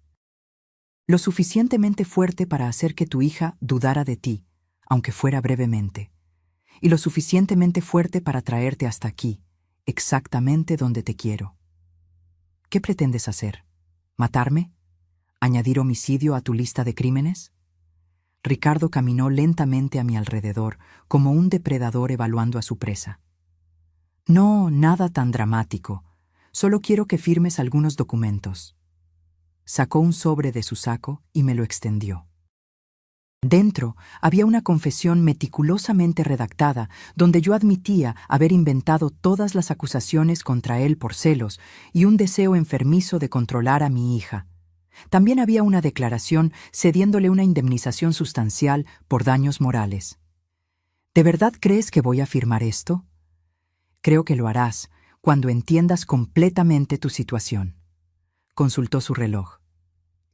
Lo suficientemente fuerte para hacer que tu hija dudara de ti, aunque fuera brevemente, y lo suficientemente fuerte para traerte hasta aquí, exactamente donde te quiero. ¿Qué pretendes hacer? ¿Matarme? ¿Añadir homicidio a tu lista de crímenes? Ricardo caminó lentamente a mi alrededor, como un depredador evaluando a su presa. No, nada tan dramático. Solo quiero que firmes algunos documentos. Sacó un sobre de su saco y me lo extendió. Dentro había una confesión meticulosamente redactada, donde yo admitía haber inventado todas las acusaciones contra él por celos y un deseo enfermizo de controlar a mi hija. También había una declaración cediéndole una indemnización sustancial por daños morales. ¿De verdad crees que voy a firmar esto? Creo que lo harás cuando entiendas completamente tu situación. Consultó su reloj.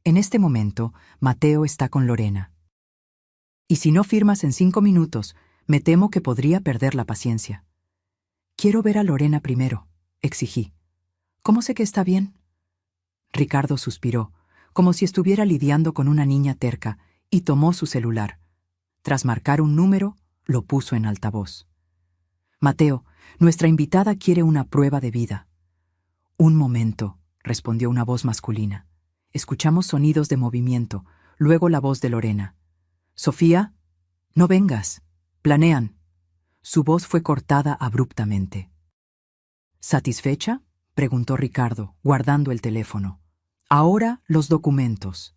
En este momento, Mateo está con Lorena. Y si no firmas en 5 minutos, me temo que podría perder la paciencia. Quiero ver a Lorena primero, exigí. ¿Cómo sé que está bien? Ricardo suspiró, como si estuviera lidiando con una niña terca, y tomó su celular. Tras marcar un número, lo puso en altavoz. Mateo, nuestra invitada quiere una prueba de vida. Un momento, respondió una voz masculina. Escuchamos sonidos de movimiento, luego la voz de Lorena. Sofía, no vengas. Planean. Su voz fue cortada abruptamente. ¿Satisfecha? Preguntó Ricardo, guardando el teléfono. Ahora los documentos.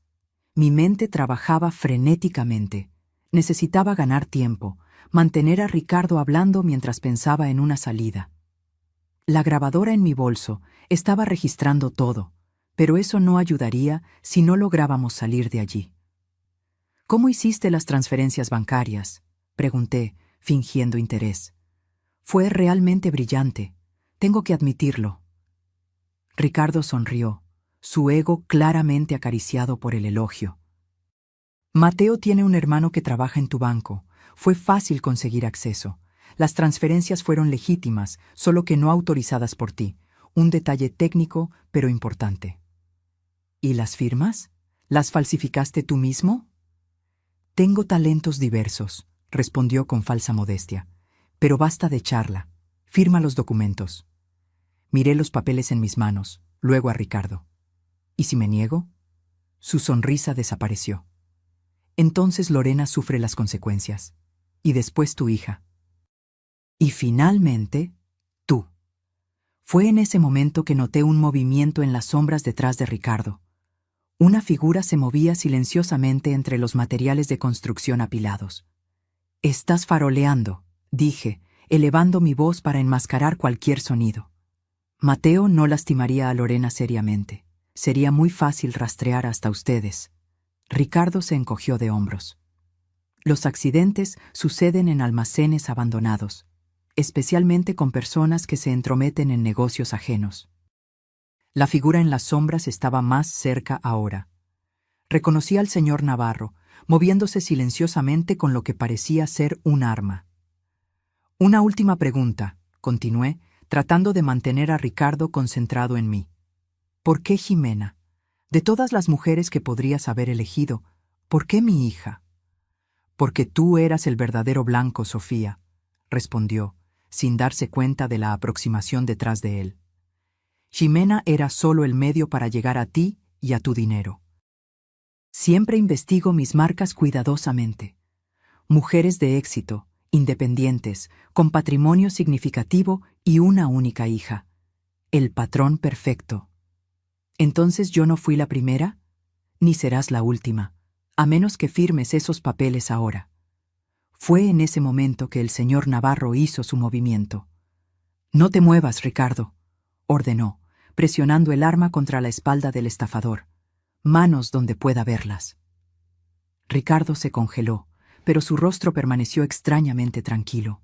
Mi mente trabajaba frenéticamente. Necesitaba ganar tiempo, mantener a Ricardo hablando mientras pensaba en una salida. La grabadora en mi bolso estaba registrando todo, pero eso no ayudaría si no lográbamos salir de allí. ¿Cómo hiciste las transferencias bancarias?, pregunté, fingiendo interés. Fue realmente brillante, tengo que admitirlo. Ricardo sonrió, su ego claramente acariciado por el elogio. Mateo tiene un hermano que trabaja en tu banco. Fue fácil conseguir acceso. Las transferencias fueron legítimas, solo que no autorizadas por ti. Un detalle técnico, pero importante. ¿Y las firmas? ¿Las falsificaste tú mismo? Tengo talentos diversos, respondió con falsa modestia. Pero basta de charla. Firma los documentos. Miré los papeles en mis manos, luego a Ricardo. ¿Y si me niego? Su sonrisa desapareció. Entonces Lorena sufre las consecuencias. Y después tu hija. Y finalmente, tú. Fue en ese momento que noté un movimiento en las sombras detrás de Ricardo. Una figura se movía silenciosamente entre los materiales de construcción apilados. «Estás faroleando», dije, elevando mi voz para enmascarar cualquier sonido. Mateo no lastimaría a Lorena seriamente. Sería muy fácil rastrear hasta ustedes. Ricardo se encogió de hombros. Los accidentes suceden en almacenes abandonados, especialmente con personas que se entrometen en negocios ajenos. La figura en las sombras estaba más cerca ahora. Reconocí al señor Navarro, moviéndose silenciosamente con lo que parecía ser un arma. Una última pregunta, continué, tratando de mantener a Ricardo concentrado en mí. ¿Por qué Jimena? De todas las mujeres que podrías haber elegido, ¿por qué mi hija? Porque tú eras el verdadero blanco, Sofía, respondió, sin darse cuenta de la aproximación detrás de él. Jimena era solo el medio para llegar a ti y a tu dinero. Siempre investigo mis marcas cuidadosamente. Mujeres de éxito, independientes, con patrimonio significativo y una única hija. El patrón perfecto. ¿Entonces yo no fui la primera? Ni serás la última, a menos que firmes esos papeles ahora. Fue en ese momento que el señor Navarro hizo su movimiento. «No te muevas, Ricardo», ordenó, presionando el arma contra la espalda del estafador. «Manos donde pueda verlas». Ricardo se congeló, pero su rostro permaneció extrañamente tranquilo.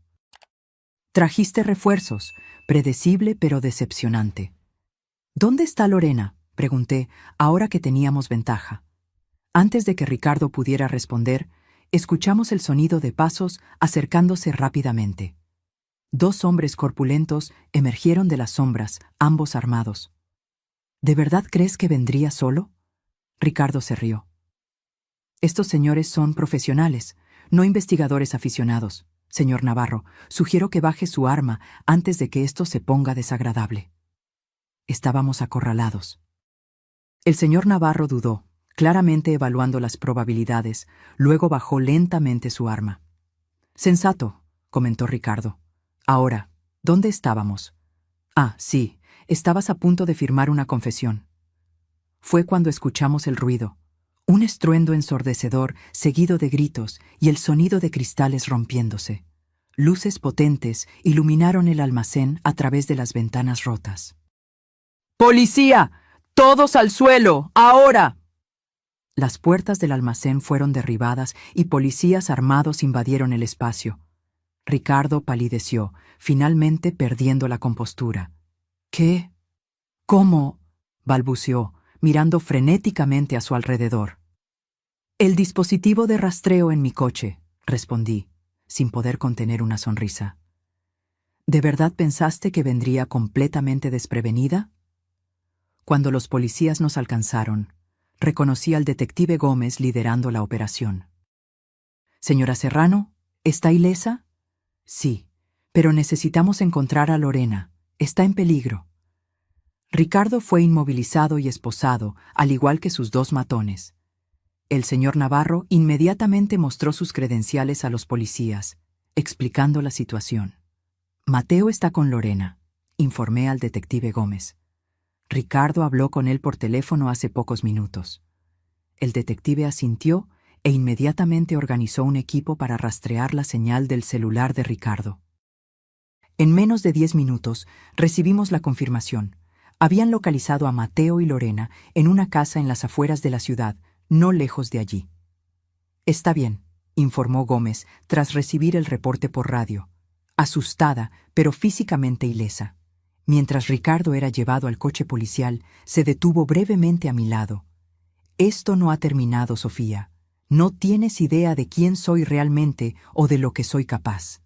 «Trajiste refuerzos», predecible pero decepcionante. «¿Dónde está Lorena?», pregunté, ahora que teníamos ventaja. Antes de que Ricardo pudiera responder, escuchamos el sonido de pasos acercándose rápidamente. 2 hombres corpulentos emergieron de las sombras, ambos armados. ¿De verdad crees que vendría solo? Ricardo se rió. Estos señores son profesionales, no investigadores aficionados. Señor Navarro, sugiero que baje su arma antes de que esto se ponga desagradable. Estábamos acorralados. El señor Navarro dudó, claramente evaluando las probabilidades, luego bajó lentamente su arma. Sensato, comentó Ricardo. Ahora, ¿dónde estábamos? Ah, sí, estabas a punto de firmar una confesión. Fue cuando escuchamos el ruido, un estruendo ensordecedor seguido de gritos y el sonido de cristales rompiéndose. Luces potentes iluminaron el almacén a través de las ventanas rotas. ¡Policía! ¡Todos al suelo! ¡Ahora! Las puertas del almacén fueron derribadas y policías armados invadieron el espacio. Ricardo palideció, finalmente perdiendo la compostura. ¿Qué? ¿Cómo? Balbuceó, mirando frenéticamente a su alrededor. El dispositivo de rastreo en mi coche, respondí, sin poder contener una sonrisa. ¿De verdad pensaste que vendría completamente desprevenida? Cuando los policías nos alcanzaron, reconocí al detective Gómez liderando la operación. «Señora Serrano, ¿está ilesa?» «Sí, pero necesitamos encontrar a Lorena. Está en peligro». Ricardo fue inmovilizado y esposado, al igual que sus dos matones. El señor Navarro inmediatamente mostró sus credenciales a los policías, explicando la situación. «Mateo está con Lorena», informé al detective Gómez. Ricardo habló con él por teléfono hace pocos minutos. El detective asintió e inmediatamente organizó un equipo para rastrear la señal del celular de Ricardo. En menos de 10 minutos recibimos la confirmación. Habían localizado a Mateo y Lorena en una casa en las afueras de la ciudad, no lejos de allí. «Está bien», informó Gómez tras recibir el reporte por radio, asustada pero físicamente ilesa. Mientras Ricardo era llevado al coche policial, se detuvo brevemente a mi lado. «Esto no ha terminado, Sofía. No tienes idea de quién soy realmente o de lo que soy capaz».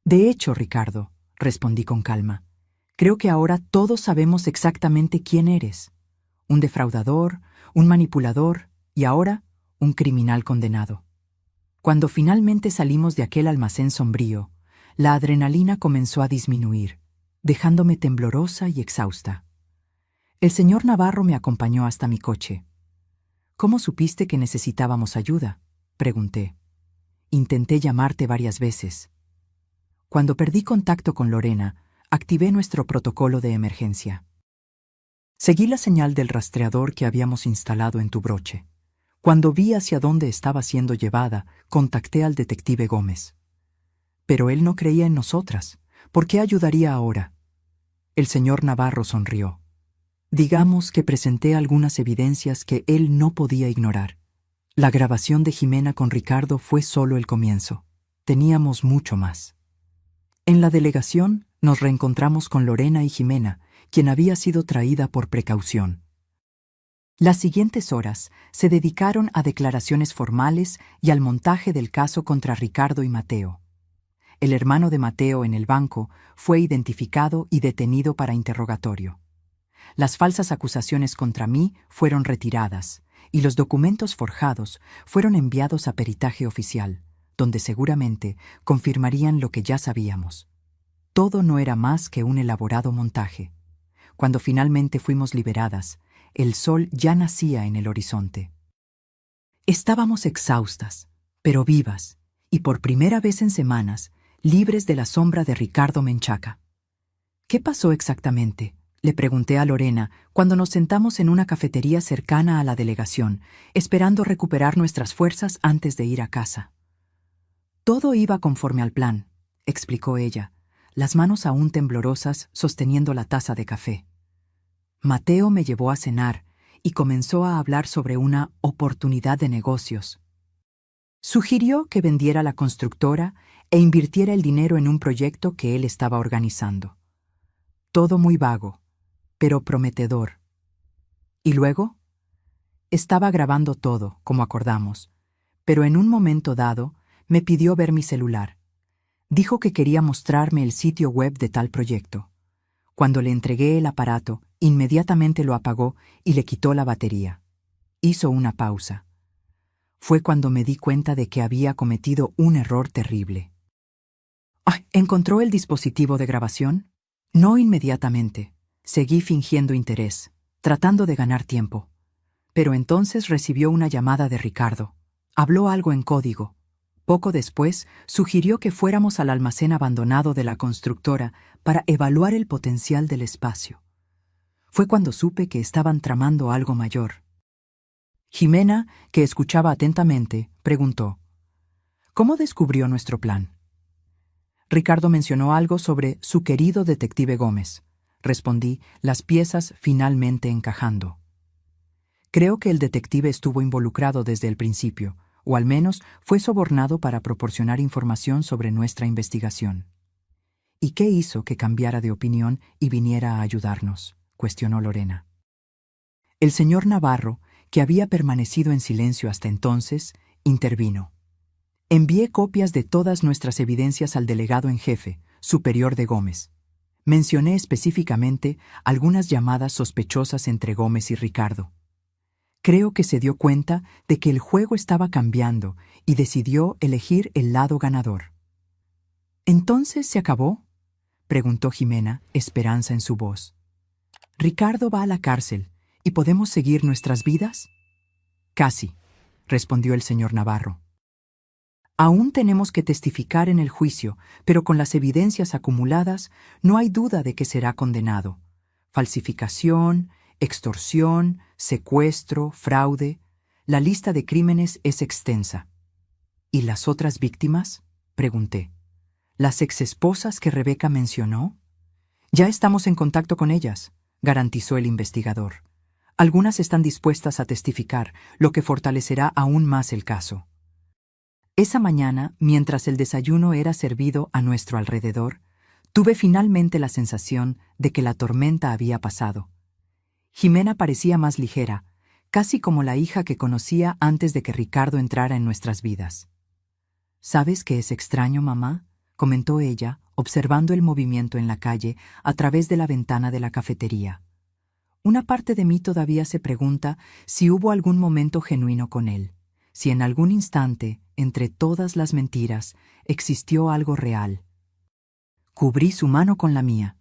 «De hecho, Ricardo», respondí con calma, «creo que ahora todos sabemos exactamente quién eres. Un defraudador, un manipulador y ahora un criminal condenado». Cuando finalmente salimos de aquel almacén sombrío, la adrenalina comenzó a disminuir, dejándome temblorosa y exhausta. El señor Navarro me acompañó hasta mi coche. «¿Cómo supiste que necesitábamos ayuda?», pregunté. «Intenté llamarte varias veces. Cuando perdí contacto con Lorena, activé nuestro protocolo de emergencia. Seguí la señal del rastreador que habíamos instalado en tu broche. Cuando vi hacia dónde estaba siendo llevada, contacté al detective Gómez. Pero él no creía en nosotras. ¿Por qué ayudaría ahora?». El señor Navarro sonrió. «Digamos que presenté algunas evidencias que él no podía ignorar. La grabación de Jimena con Ricardo fue solo el comienzo. Teníamos mucho más». En la delegación nos reencontramos con Lorena y Jimena, quien había sido traída por precaución. Las siguientes horas se dedicaron a declaraciones formales y al montaje del caso contra Ricardo y Mateo. El hermano de Mateo en el banco fue identificado y detenido para interrogatorio. Las falsas acusaciones contra mí fueron retiradas y los documentos forjados fueron enviados a peritaje oficial, donde seguramente confirmarían lo que ya sabíamos. Todo no era más que un elaborado montaje. Cuando finalmente fuimos liberadas, el sol ya nacía en el horizonte. Estábamos exhaustas, pero vivas, y por primera vez en semanas, libres de la sombra de Ricardo Menchaca. «¿Qué pasó exactamente?», le pregunté a Lorena cuando nos sentamos en una cafetería cercana a la delegación, esperando recuperar nuestras fuerzas antes de ir a casa. «Todo iba conforme al plan», explicó ella, las manos aún temblorosas sosteniendo la taza de café. «Mateo me llevó a cenar y comenzó a hablar sobre una oportunidad de negocios. Sugirió que vendiera la constructora e invirtiera el dinero en un proyecto que él estaba organizando. Todo muy vago, pero prometedor. ¿Y luego? Estaba grabando todo, como acordamos, pero en un momento dado me pidió ver mi celular. Dijo que quería mostrarme el sitio web de tal proyecto. Cuando le entregué el aparato, inmediatamente lo apagó y le quitó la batería. Hizo una pausa. Fue cuando me di cuenta de que había cometido un error terrible. ¿Encontró el dispositivo de grabación? No inmediatamente. Seguí fingiendo interés, tratando de ganar tiempo. Pero entonces recibió una llamada de Ricardo. Habló algo en código. Poco después, sugirió que fuéramos al almacén abandonado de la constructora para evaluar el potencial del espacio. Fue cuando supe que estaban tramando algo mayor. Jimena, que escuchaba atentamente, preguntó: ¿Cómo descubrió nuestro plan? Ricardo mencionó algo sobre su querido detective Gómez. Respondí, las piezas finalmente encajando. Creo que el detective estuvo involucrado desde el principio, o al menos fue sobornado para proporcionar información sobre nuestra investigación. ¿Y qué hizo que cambiara de opinión y viniera a ayudarnos?, cuestionó Lorena. El señor Navarro, que había permanecido en silencio hasta entonces, intervino. Envié copias de todas nuestras evidencias al delegado en jefe, superior de Gómez. Mencioné específicamente algunas llamadas sospechosas entre Gómez y Ricardo. Creo que se dio cuenta de que el juego estaba cambiando y decidió elegir el lado ganador. ¿Entonces se acabó?, preguntó Jimena, esperanza en su voz. ¿Ricardo va a la cárcel y podemos seguir nuestras vidas? Casi, respondió el señor Navarro. Aún tenemos que testificar en el juicio, pero con las evidencias acumuladas no hay duda de que será condenado. Falsificación, extorsión, secuestro, fraude. La lista de crímenes es extensa. ¿Y las otras víctimas?, pregunté. ¿Las exesposas que Rebeca mencionó? Ya estamos en contacto con ellas, garantizó el investigador. Algunas están dispuestas a testificar, lo que fortalecerá aún más el caso. Esa mañana, mientras el desayuno era servido a nuestro alrededor, tuve finalmente la sensación de que la tormenta había pasado. Jimena parecía más ligera, casi como la hija que conocía antes de que Ricardo entrara en nuestras vidas. ¿Sabes qué es extraño, mamá?, comentó ella, observando el movimiento en la calle a través de la ventana de la cafetería. Una parte de mí todavía se pregunta si hubo algún momento genuino con él, si en algún instante, entre todas las mentiras, existió algo real. Cubrí su mano con la mía.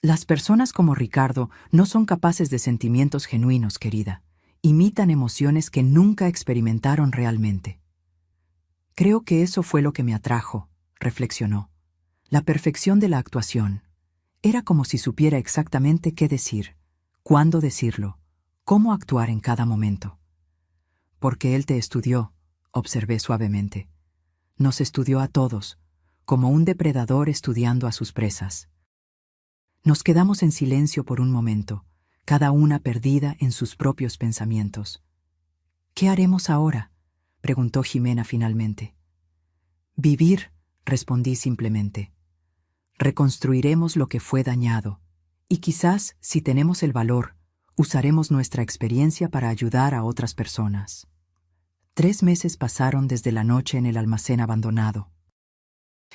Las personas como Ricardo no son capaces de sentimientos genuinos, querida. Imitan emociones que nunca experimentaron realmente. Creo que eso fue lo que me atrajo, reflexionó. La perfección de la actuación. Era como si supiera exactamente qué decir, cuándo decirlo, cómo actuar en cada momento. Porque él te estudió, observé suavemente. Nos estudió a todos, como un depredador estudiando a sus presas. Nos quedamos en silencio por un momento, cada una perdida en sus propios pensamientos. ¿Qué haremos ahora?, preguntó Jimena finalmente. Vivir, respondí simplemente. Reconstruiremos lo que fue dañado, y quizás, si tenemos el valor, usaremos nuestra experiencia para ayudar a otras personas. 3 meses pasaron desde la noche en el almacén abandonado.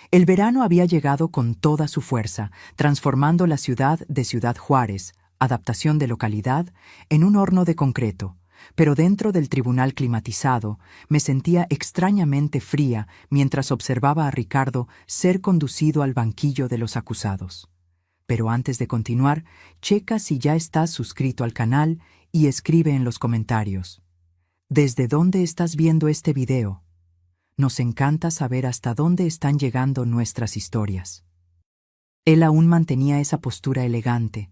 El verano había llegado con toda su fuerza, transformando la ciudad de Ciudad Juárez, adaptación de localidad, en un horno de concreto, pero dentro del tribunal climatizado me sentía extrañamente fría mientras observaba a Ricardo ser conducido al banquillo de los acusados. Pero antes de continuar, checa si ya estás suscrito al canal y escribe en los comentarios: ¿desde dónde estás viendo este video? Nos encanta saber hasta dónde están llegando nuestras historias. Él aún mantenía esa postura elegante,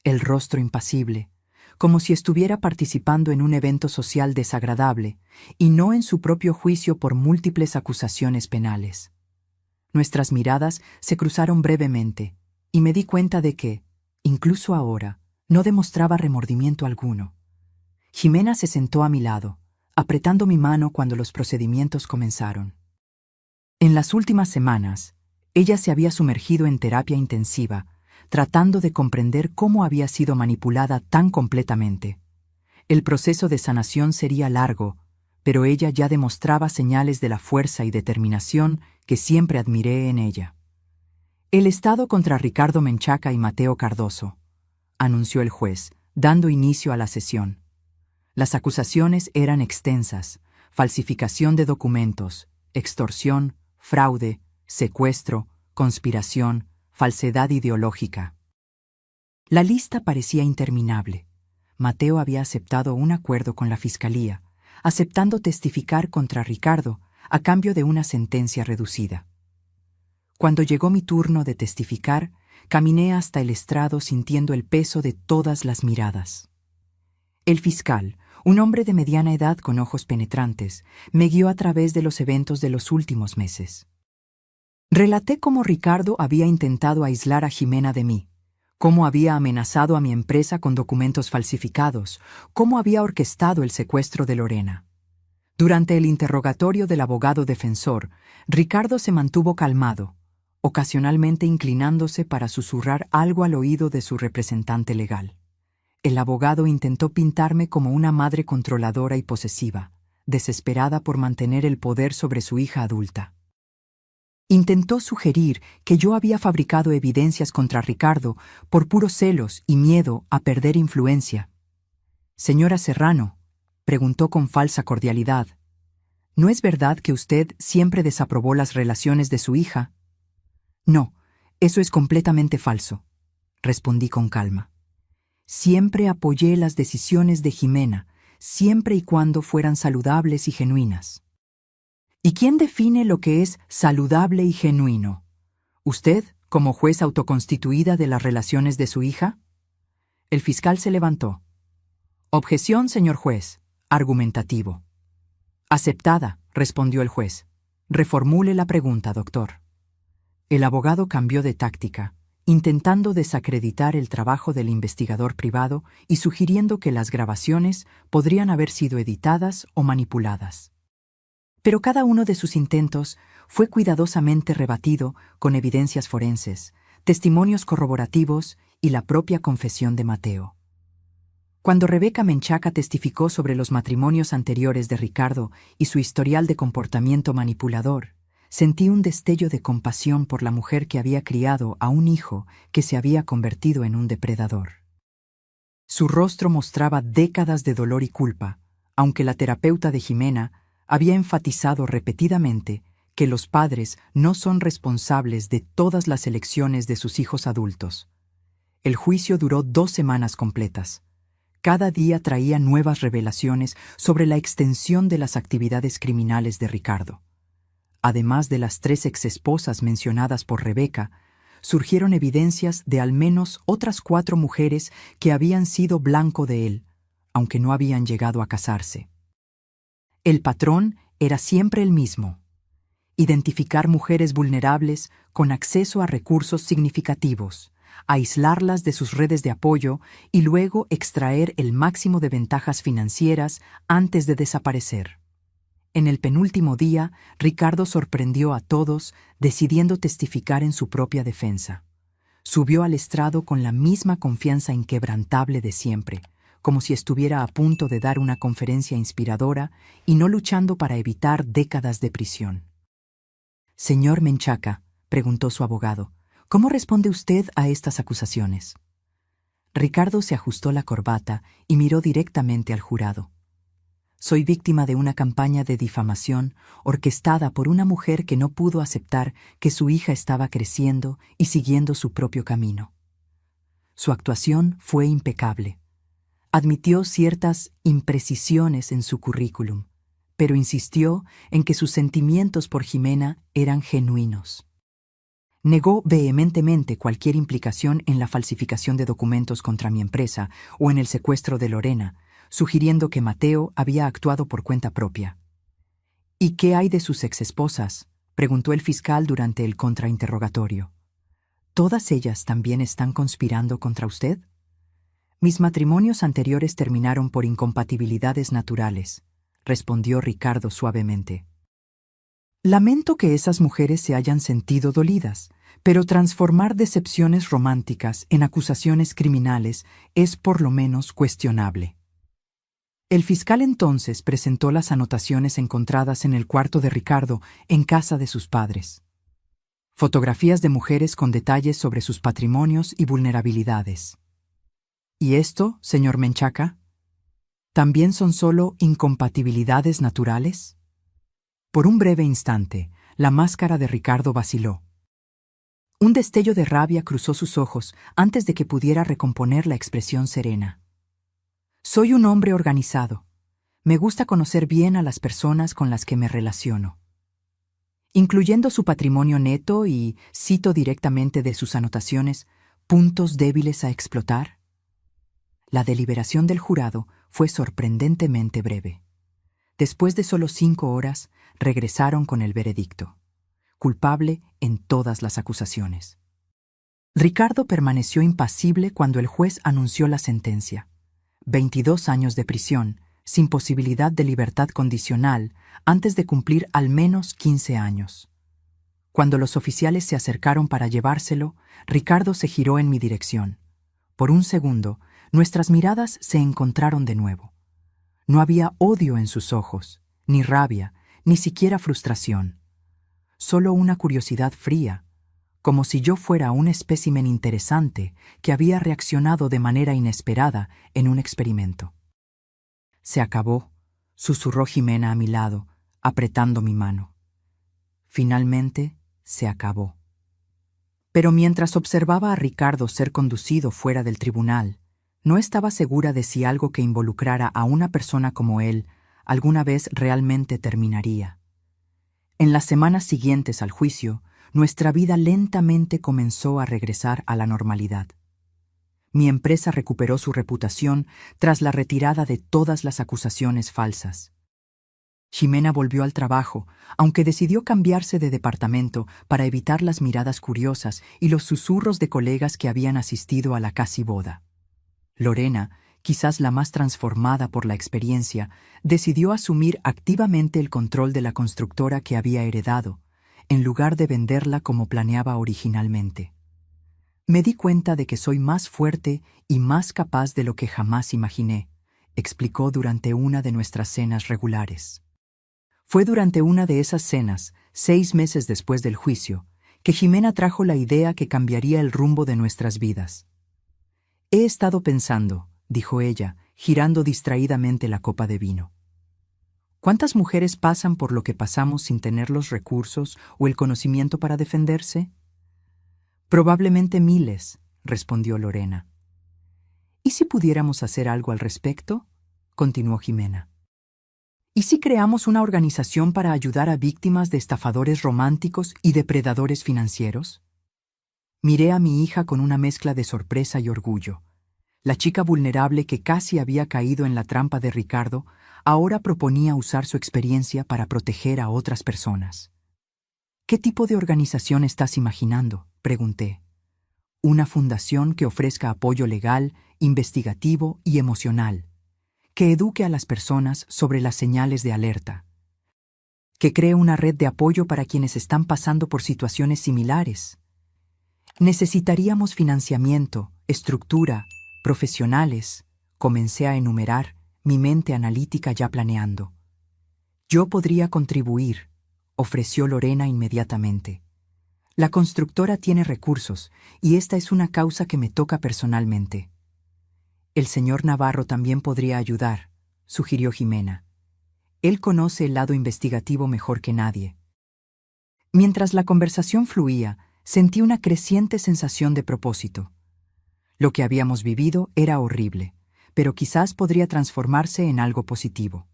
el rostro impasible, como si estuviera participando en un evento social desagradable y no en su propio juicio por múltiples acusaciones penales. Nuestras miradas se cruzaron brevemente y me di cuenta de que, incluso ahora, no demostraba remordimiento alguno. Jimena se sentó a mi lado, apretando mi mano cuando los procedimientos comenzaron. En las últimas semanas, ella se había sumergido en terapia intensiva, tratando de comprender cómo había sido manipulada tan completamente. El proceso de sanación sería largo, pero ella ya demostraba señales de la fuerza y determinación que siempre admiré en ella. El estado contra Ricardo Menchaca y Mateo Cardoso, anunció el juez, dando inicio a la sesión. Las acusaciones eran extensas, falsificación de documentos, extorsión, fraude, secuestro, conspiración, falsedad ideológica. La lista parecía interminable. Mateo había aceptado un acuerdo con la fiscalía, aceptando testificar contra Ricardo a cambio de una sentencia reducida. Cuando llegó mi turno de testificar, caminé hasta el estrado sintiendo el peso de todas las miradas. El fiscal, un hombre de mediana edad con ojos penetrantes, me guió a través de los eventos de los últimos meses. Relaté cómo Ricardo había intentado aislar a Jimena de mí, cómo había amenazado a mi empresa con documentos falsificados, cómo había orquestado el secuestro de Lorena. Durante el interrogatorio del abogado defensor, Ricardo se mantuvo calmado, ocasionalmente inclinándose para susurrar algo al oído de su representante legal. El abogado intentó pintarme como una madre controladora y posesiva, desesperada por mantener el poder sobre su hija adulta. Intentó sugerir que yo había fabricado evidencias contra Ricardo por puros celos y miedo a perder influencia. «Señora Serrano», preguntó con falsa cordialidad, «¿no es verdad que usted siempre desaprobó las relaciones de su hija?» «No, eso es completamente falso», respondí con calma. «Siempre apoyé las decisiones de Jimena, siempre y cuando fueran saludables y genuinas». ¿Y quién define lo que es saludable y genuino? ¿Usted, como juez autoconstituida de las relaciones de su hija? El fiscal se levantó. «Objeción, señor juez», argumentativo. «Aceptada», respondió el juez. «Reformule la pregunta, doctor». El abogado cambió de táctica, intentando desacreditar el trabajo del investigador privado y sugiriendo que las grabaciones podrían haber sido editadas o manipuladas. Pero cada uno de sus intentos fue cuidadosamente rebatido con evidencias forenses, testimonios corroborativos y la propia confesión de Mateo. Cuando Rebeca Menchaca testificó sobre los matrimonios anteriores de Ricardo y su historial de comportamiento manipulador, sentí un destello de compasión por la mujer que había criado a un hijo que se había convertido en un depredador. Su rostro mostraba décadas de dolor y culpa, aunque la terapeuta de Jimena había enfatizado repetidamente que los padres no son responsables de todas las elecciones de sus hijos adultos. El juicio duró 2 semanas completas. Cada día traía nuevas revelaciones sobre la extensión de las actividades criminales de Ricardo. Además de las 3 exesposas mencionadas por Rebeca, surgieron evidencias de al menos otras 4 mujeres que habían sido blanco de él, aunque no habían llegado a casarse. El patrón era siempre el mismo: identificar mujeres vulnerables con acceso a recursos significativos, aislarlas de sus redes de apoyo y luego extraer el máximo de ventajas financieras antes de desaparecer. En el penúltimo día, Ricardo sorprendió a todos decidiendo testificar en su propia defensa. Subió al estrado con la misma confianza inquebrantable de siempre, como si estuviera a punto de dar una conferencia inspiradora y no luchando para evitar décadas de prisión. «Señor Menchaca», preguntó su abogado, «¿cómo responde usted a estas acusaciones?» Ricardo se ajustó la corbata y miró directamente al jurado. «Soy víctima de una campaña de difamación orquestada por una mujer que no pudo aceptar que su hija estaba creciendo y siguiendo su propio camino. Su actuación fue impecable. Admitió ciertas imprecisiones en su currículum, pero insistió en que sus sentimientos por Jimena eran genuinos. Negó vehementemente cualquier implicación en la falsificación de documentos contra mi empresa o en el secuestro de Lorena, sugiriendo que Mateo había actuado por cuenta propia. «¿Y qué hay de sus exesposas?», preguntó el fiscal durante el contrainterrogatorio. «¿Todas ellas también están conspirando contra usted?» «Mis matrimonios anteriores terminaron por incompatibilidades naturales», respondió Ricardo suavemente. «Lamento que esas mujeres se hayan sentido dolidas, pero transformar decepciones románticas en acusaciones criminales es por lo menos cuestionable». El fiscal entonces presentó las anotaciones encontradas en el cuarto de Ricardo en casa de sus padres. Fotografías de mujeres con detalles sobre sus patrimonios y vulnerabilidades. «¿Y esto, señor Menchaca?». ¿También son solo incompatibilidades naturales? Por un breve instante, la máscara de Ricardo vaciló. Un destello de rabia cruzó sus ojos antes de que pudiera recomponer la expresión serena. Soy un hombre organizado. Me gusta conocer bien a las personas con las que me relaciono. Incluyendo su patrimonio neto y, cito directamente de sus anotaciones, puntos débiles a explotar. La deliberación del jurado fue sorprendentemente breve. Después de solo 5 horas, regresaron con el veredicto. Culpable en todas las acusaciones. Ricardo permaneció impasible cuando el juez anunció la sentencia. 22 años de prisión, sin posibilidad de libertad condicional, antes de cumplir al menos 15 años. Cuando los oficiales se acercaron para llevárselo, Ricardo se giró en mi dirección. Por un segundo, nuestras miradas se encontraron de nuevo. No había odio en sus ojos, ni rabia, ni siquiera frustración. Solo una curiosidad fría, como si yo fuera un espécimen interesante que había reaccionado de manera inesperada en un experimento. Se acabó, susurró Jimena a mi lado, apretando mi mano. Finalmente, se acabó. Pero mientras observaba a Ricardo ser conducido fuera del tribunal, no estaba segura de si algo que involucrara a una persona como él alguna vez realmente terminaría. En las semanas siguientes al juicio, nuestra vida lentamente comenzó a regresar a la normalidad. Mi empresa recuperó su reputación tras la retirada de todas las acusaciones falsas. Jimena volvió al trabajo, aunque decidió cambiarse de departamento para evitar las miradas curiosas y los susurros de colegas que habían asistido a la casi boda. Lorena, quizás la más transformada por la experiencia, decidió asumir activamente el control de la constructora que había heredado, en lugar de venderla como planeaba originalmente. Me di cuenta de que soy más fuerte y más capaz de lo que jamás imaginé, explicó durante una de nuestras cenas regulares. Fue durante una de esas cenas, 6 meses después del juicio, que Jimena trajo la idea que cambiaría el rumbo de nuestras vidas. He estado pensando, dijo ella, girando distraídamente la copa de vino. ¿Cuántas mujeres pasan por lo que pasamos sin tener los recursos o el conocimiento para defenderse? Probablemente miles, respondió Lorena. ¿Y si pudiéramos hacer algo al respecto? Continuó Jimena. ¿Y si creamos una organización para ayudar a víctimas de estafadores románticos y depredadores financieros? Miré a mi hija con una mezcla de sorpresa y orgullo. La chica vulnerable que casi había caído en la trampa de Ricardo ahora proponía usar su experiencia para proteger a otras personas. ¿Qué tipo de organización estás imaginando?, pregunté. Una fundación que ofrezca apoyo legal, investigativo y emocional, que eduque a las personas sobre las señales de alerta, que cree una red de apoyo para quienes están pasando por situaciones similares. Necesitaríamos financiamiento, estructura, profesionales, comencé a enumerar, mi mente analítica ya planeando. Yo podría contribuir, ofreció Lorena inmediatamente. La constructora tiene recursos, y esta es una causa que me toca personalmente. El señor Navarro también podría ayudar, sugirió Jimena. Él conoce el lado investigativo mejor que nadie. Mientras la conversación fluía, sentí una creciente sensación de propósito. Lo que habíamos vivido era horrible, pero quizás podría transformarse en algo positivo.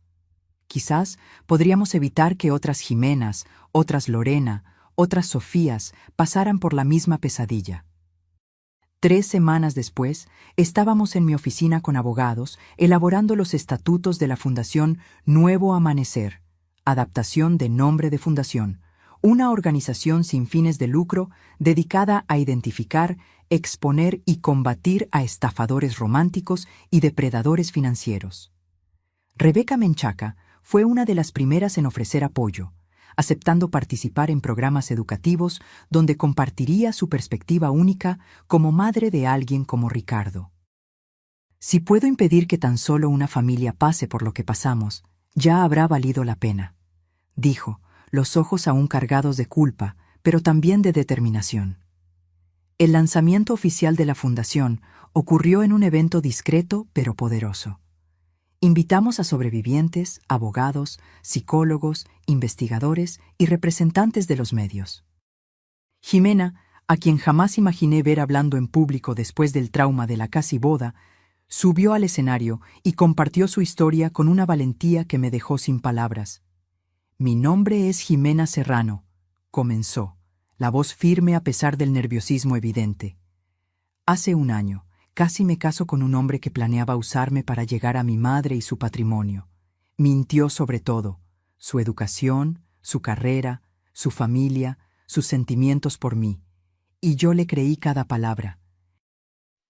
Quizás podríamos evitar que otras Jimenas, otras Lorena, otras Sofías pasaran por la misma pesadilla. 3 semanas después, estábamos en mi oficina con abogados, elaborando los estatutos de la Fundación Nuevo Amanecer, adaptación de nombre de fundación, una organización sin fines de lucro dedicada a identificar, exponer y combatir a estafadores románticos y depredadores financieros. Rebeca Menchaca fue una de las primeras en ofrecer apoyo, aceptando participar en programas educativos donde compartiría su perspectiva única como madre de alguien como Ricardo. Si puedo impedir que tan solo una familia pase por lo que pasamos, ya habrá valido la pena, dijo, los ojos aún cargados de culpa, pero también de determinación. El lanzamiento oficial de la fundación ocurrió en un evento discreto pero poderoso. Invitamos a sobrevivientes, abogados, psicólogos, investigadores y representantes de los medios. Jimena, a quien jamás imaginé ver hablando en público después del trauma de la casi boda, subió al escenario y compartió su historia con una valentía que me dejó sin palabras. «Mi nombre es Jimena Serrano», comenzó, la voz firme a pesar del nerviosismo evidente. «Hace un año, casi me caso con un hombre que planeaba usarme para llegar a mi madre y su patrimonio. Mintió sobre todo, su educación, su carrera, su familia, sus sentimientos por mí, y yo le creí cada palabra».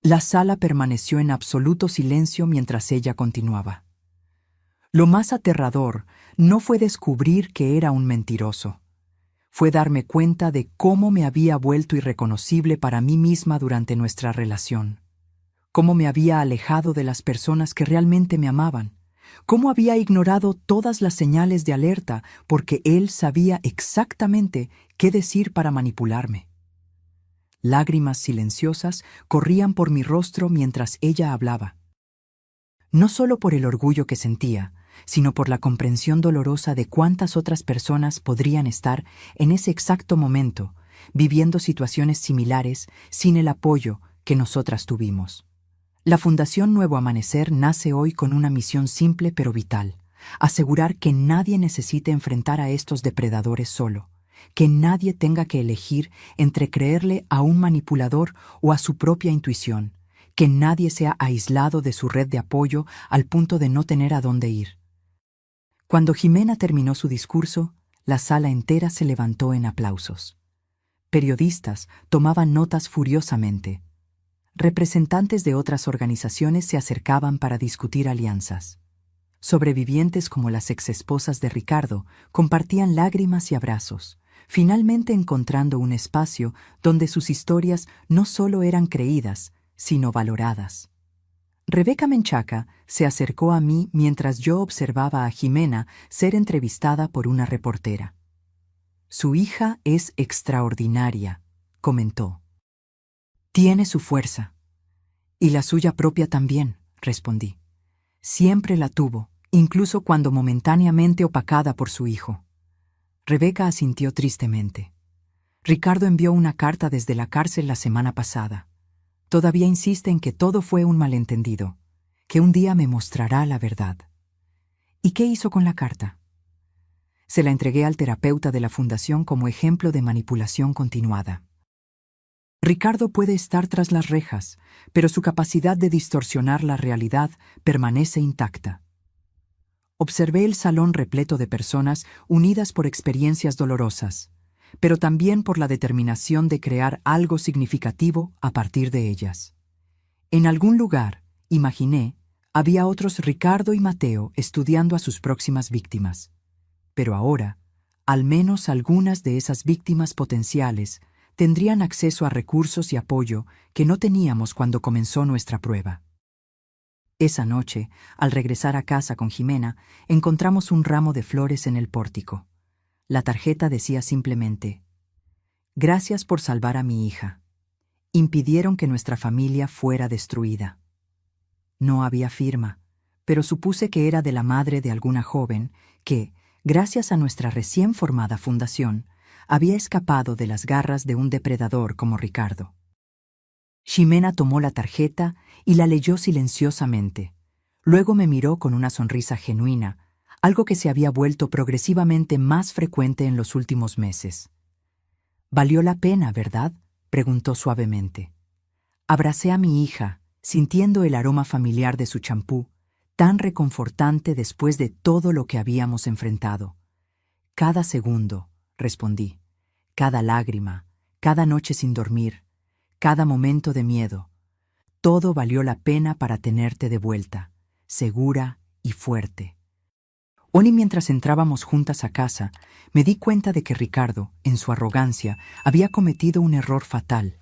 La sala permaneció en absoluto silencio mientras ella continuaba. Lo más aterrador no fue descubrir que era un mentiroso. Fue darme cuenta de cómo me había vuelto irreconocible para mí misma durante nuestra relación. Cómo me había alejado de las personas que realmente me amaban. Cómo había ignorado todas las señales de alerta porque él sabía exactamente qué decir para manipularme. Lágrimas silenciosas corrían por mi rostro mientras ella hablaba. No solo por el orgullo que sentía, sino por la comprensión dolorosa de cuántas otras personas podrían estar en ese exacto momento, viviendo situaciones similares sin el apoyo que nosotras tuvimos. La Fundación Nuevo Amanecer nace hoy con una misión simple pero vital: asegurar que nadie necesite enfrentar a estos depredadores solo, que nadie tenga que elegir entre creerle a un manipulador o a su propia intuición, que nadie sea aislado de su red de apoyo al punto de no tener a dónde ir. Cuando Jimena terminó su discurso, la sala entera se levantó en aplausos. Periodistas tomaban notas furiosamente. Representantes de otras organizaciones se acercaban para discutir alianzas. Sobrevivientes como las exesposas de Ricardo compartían lágrimas y abrazos, finalmente encontrando un espacio donde sus historias no solo eran creídas, sino valoradas. Rebeca Menchaca se acercó a mí mientras yo observaba a Jimena ser entrevistada por una reportera. «Su hija es extraordinaria», comentó. «Tiene su fuerza». «Y la suya propia también», respondí. «Siempre la tuvo, incluso cuando momentáneamente opacada por su hijo». Rebeca asintió tristemente. «Ricardo envió una carta desde la cárcel la semana pasada. Todavía insiste en que todo fue un malentendido, que un día me mostrará la verdad». «¿Y qué hizo con la carta?» «Se la entregué al terapeuta de la fundación como ejemplo de manipulación continuada». Ricardo puede estar tras las rejas, pero su capacidad de distorsionar la realidad permanece intacta. Observé el salón repleto de personas unidas por experiencias dolorosas, pero también por la determinación de crear algo significativo a partir de ellas. En algún lugar, imaginé, había otros Ricardo y Mateo estudiando a sus próximas víctimas. Pero ahora, al menos algunas de esas víctimas potenciales tendrían acceso a recursos y apoyo que no teníamos cuando comenzó nuestra prueba. Esa noche, al regresar a casa con Jimena, encontramos un ramo de flores en el pórtico. La tarjeta decía simplemente: «Gracias por salvar a mi hija. Impidieron que nuestra familia fuera destruida». No había firma, pero supuse que era de la madre de alguna joven que, gracias a nuestra recién formada fundación, había escapado de las garras de un depredador como Ricardo. Jimena tomó la tarjeta y la leyó silenciosamente. Luego me miró con una sonrisa genuina, algo que se había vuelto progresivamente más frecuente en los últimos meses. «Valió la pena, ¿verdad?», preguntó suavemente. Abracé a mi hija, sintiendo el aroma familiar de su champú, tan reconfortante después de todo lo que habíamos enfrentado. «Cada segundo», respondí, «cada lágrima, cada noche sin dormir, cada momento de miedo, todo valió la pena para tenerte de vuelta, segura y fuerte». Hoy, mientras entrábamos juntas a casa, me di cuenta de que Ricardo, en su arrogancia, había cometido un error fatal.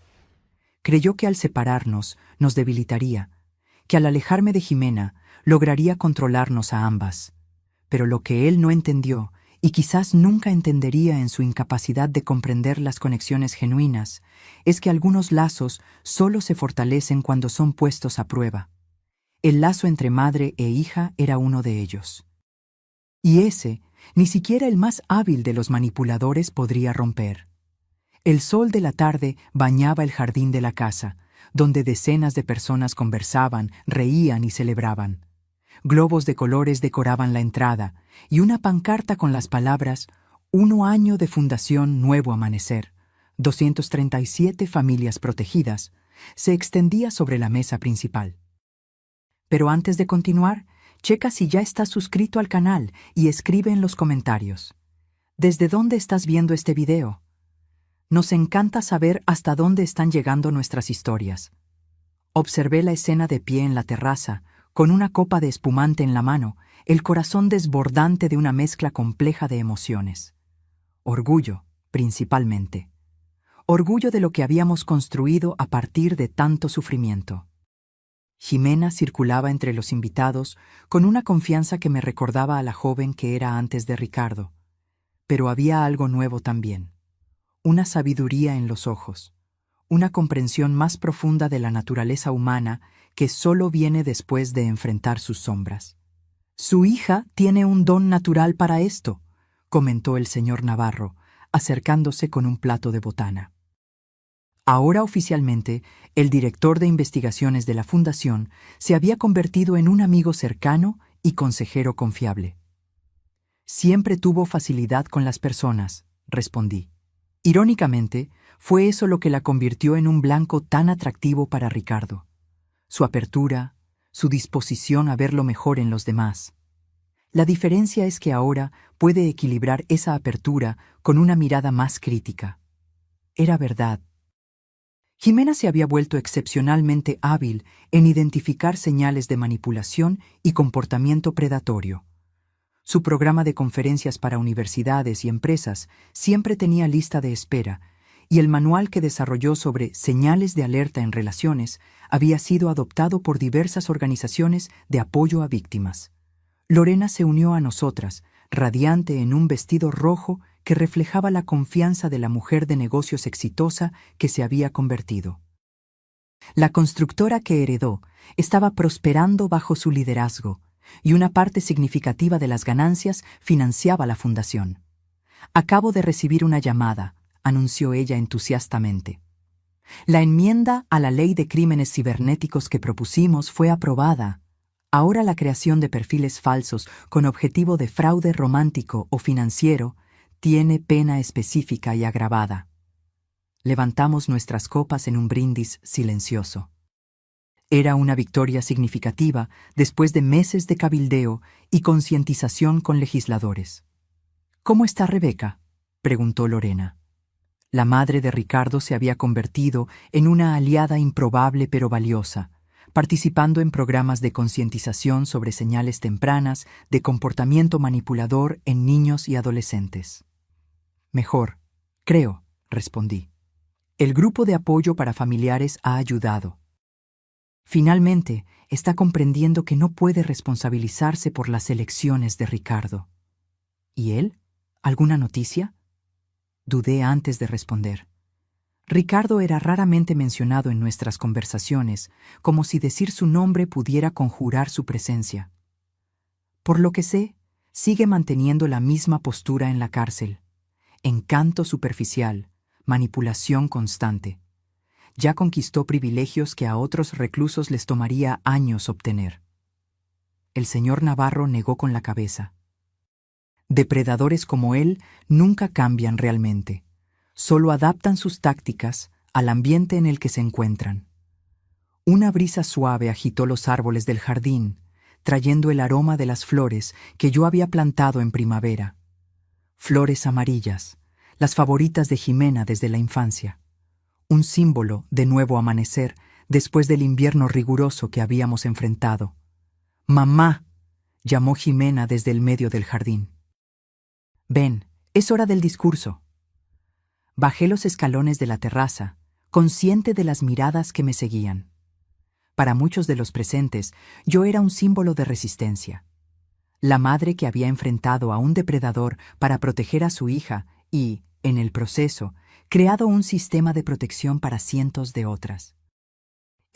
Creyó que al separarnos nos debilitaría, que al alejarme de Jimena lograría controlarnos a ambas. Pero lo que él no entendió, y quizás nunca entendería en su incapacidad de comprender las conexiones genuinas, es que algunos lazos solo se fortalecen cuando son puestos a prueba. El lazo entre madre e hija era uno de ellos. Y ese, ni siquiera el más hábil de los manipuladores podría romper. El sol de la tarde bañaba el jardín de la casa, donde decenas de personas conversaban, reían y celebraban. Globos de colores decoraban la entrada, y una pancarta con las palabras «1 año de fundación Nuevo Amanecer, 237 familias protegidas», se extendía sobre la mesa principal. Pero antes de continuar, checa si ya estás suscrito al canal y escribe en los comentarios. ¿Desde dónde estás viendo este video? Nos encanta saber hasta dónde están llegando nuestras historias. Observé la escena de pie en la terraza, con una copa de espumante en la mano, el corazón desbordante de una mezcla compleja de emociones. Orgullo, principalmente. Orgullo de lo que habíamos construido a partir de tanto sufrimiento. Jimena circulaba entre los invitados con una confianza que me recordaba a la joven que era antes de Ricardo. Pero había algo nuevo también. Una sabiduría en los ojos. Una comprensión más profunda de la naturaleza humana que solo viene después de enfrentar sus sombras. «Su hija tiene un don natural para esto», comentó el señor Navarro, acercándose con un plato de botana. Ahora oficialmente, el director de investigaciones de la Fundación se había convertido en un amigo cercano y consejero confiable. «Siempre tuvo facilidad con las personas», respondí. Irónicamente, fue eso lo que la convirtió en un blanco tan atractivo para Ricardo. Su apertura, su disposición a ver lo mejor en los demás. La diferencia es que ahora puede equilibrar esa apertura con una mirada más crítica. Era verdad. Jimena se había vuelto excepcionalmente hábil en identificar señales de manipulación y comportamiento predatorio. Su programa de conferencias para universidades y empresas siempre tenía lista de espera, y el manual que desarrolló sobre señales de alerta en relaciones había sido adoptado por diversas organizaciones de apoyo a víctimas. Lorena se unió a nosotras, radiante en un vestido rojo que reflejaba la confianza de la mujer de negocios exitosa que se había convertido. La constructora que heredó estaba prosperando bajo su liderazgo, y una parte significativa de las ganancias financiaba la fundación. «Acabo de recibir una llamada», anunció ella entusiastamente. «La enmienda a la ley de crímenes cibernéticos que propusimos fue aprobada. Ahora la creación de perfiles falsos con objetivo de fraude romántico o financiero tiene pena específica y agravada». Levantamos nuestras copas en un brindis silencioso. Era una victoria significativa después de meses de cabildeo y concientización con legisladores. «¿Cómo está Rebeca?», preguntó Lorena. La madre de Ricardo se había convertido en una aliada improbable pero valiosa, participando en programas de concientización sobre señales tempranas de comportamiento manipulador en niños y adolescentes. «Mejor, creo», respondí. «El grupo de apoyo para familiares ha ayudado. Finalmente, está comprendiendo que no puede responsabilizarse por las elecciones de Ricardo». «¿Y él? ¿Alguna noticia?». Dudé antes de responder. Ricardo era raramente mencionado en nuestras conversaciones, como si decir su nombre pudiera conjurar su presencia. Por lo que sé, sigue manteniendo la misma postura en la cárcel. Encanto superficial, manipulación constante. Ya conquistó privilegios que a otros reclusos les tomaría años obtener. El señor Navarro negó con la cabeza. Depredadores como él nunca cambian realmente. Solo adaptan sus tácticas al ambiente en el que se encuentran. Una brisa suave agitó los árboles del jardín, trayendo el aroma de las flores que yo había plantado en primavera. Flores amarillas, las favoritas de Jimena desde la infancia. Un símbolo de nuevo amanecer después del invierno riguroso que habíamos enfrentado. «Mamá», llamó Jimena desde el medio del jardín. «Ven, es hora del discurso». Bajé los escalones de la terraza, consciente de las miradas que me seguían. Para muchos de los presentes, yo era un símbolo de resistencia. La madre que había enfrentado a un depredador para proteger a su hija y, en el proceso, creado un sistema de protección para cientos de otras.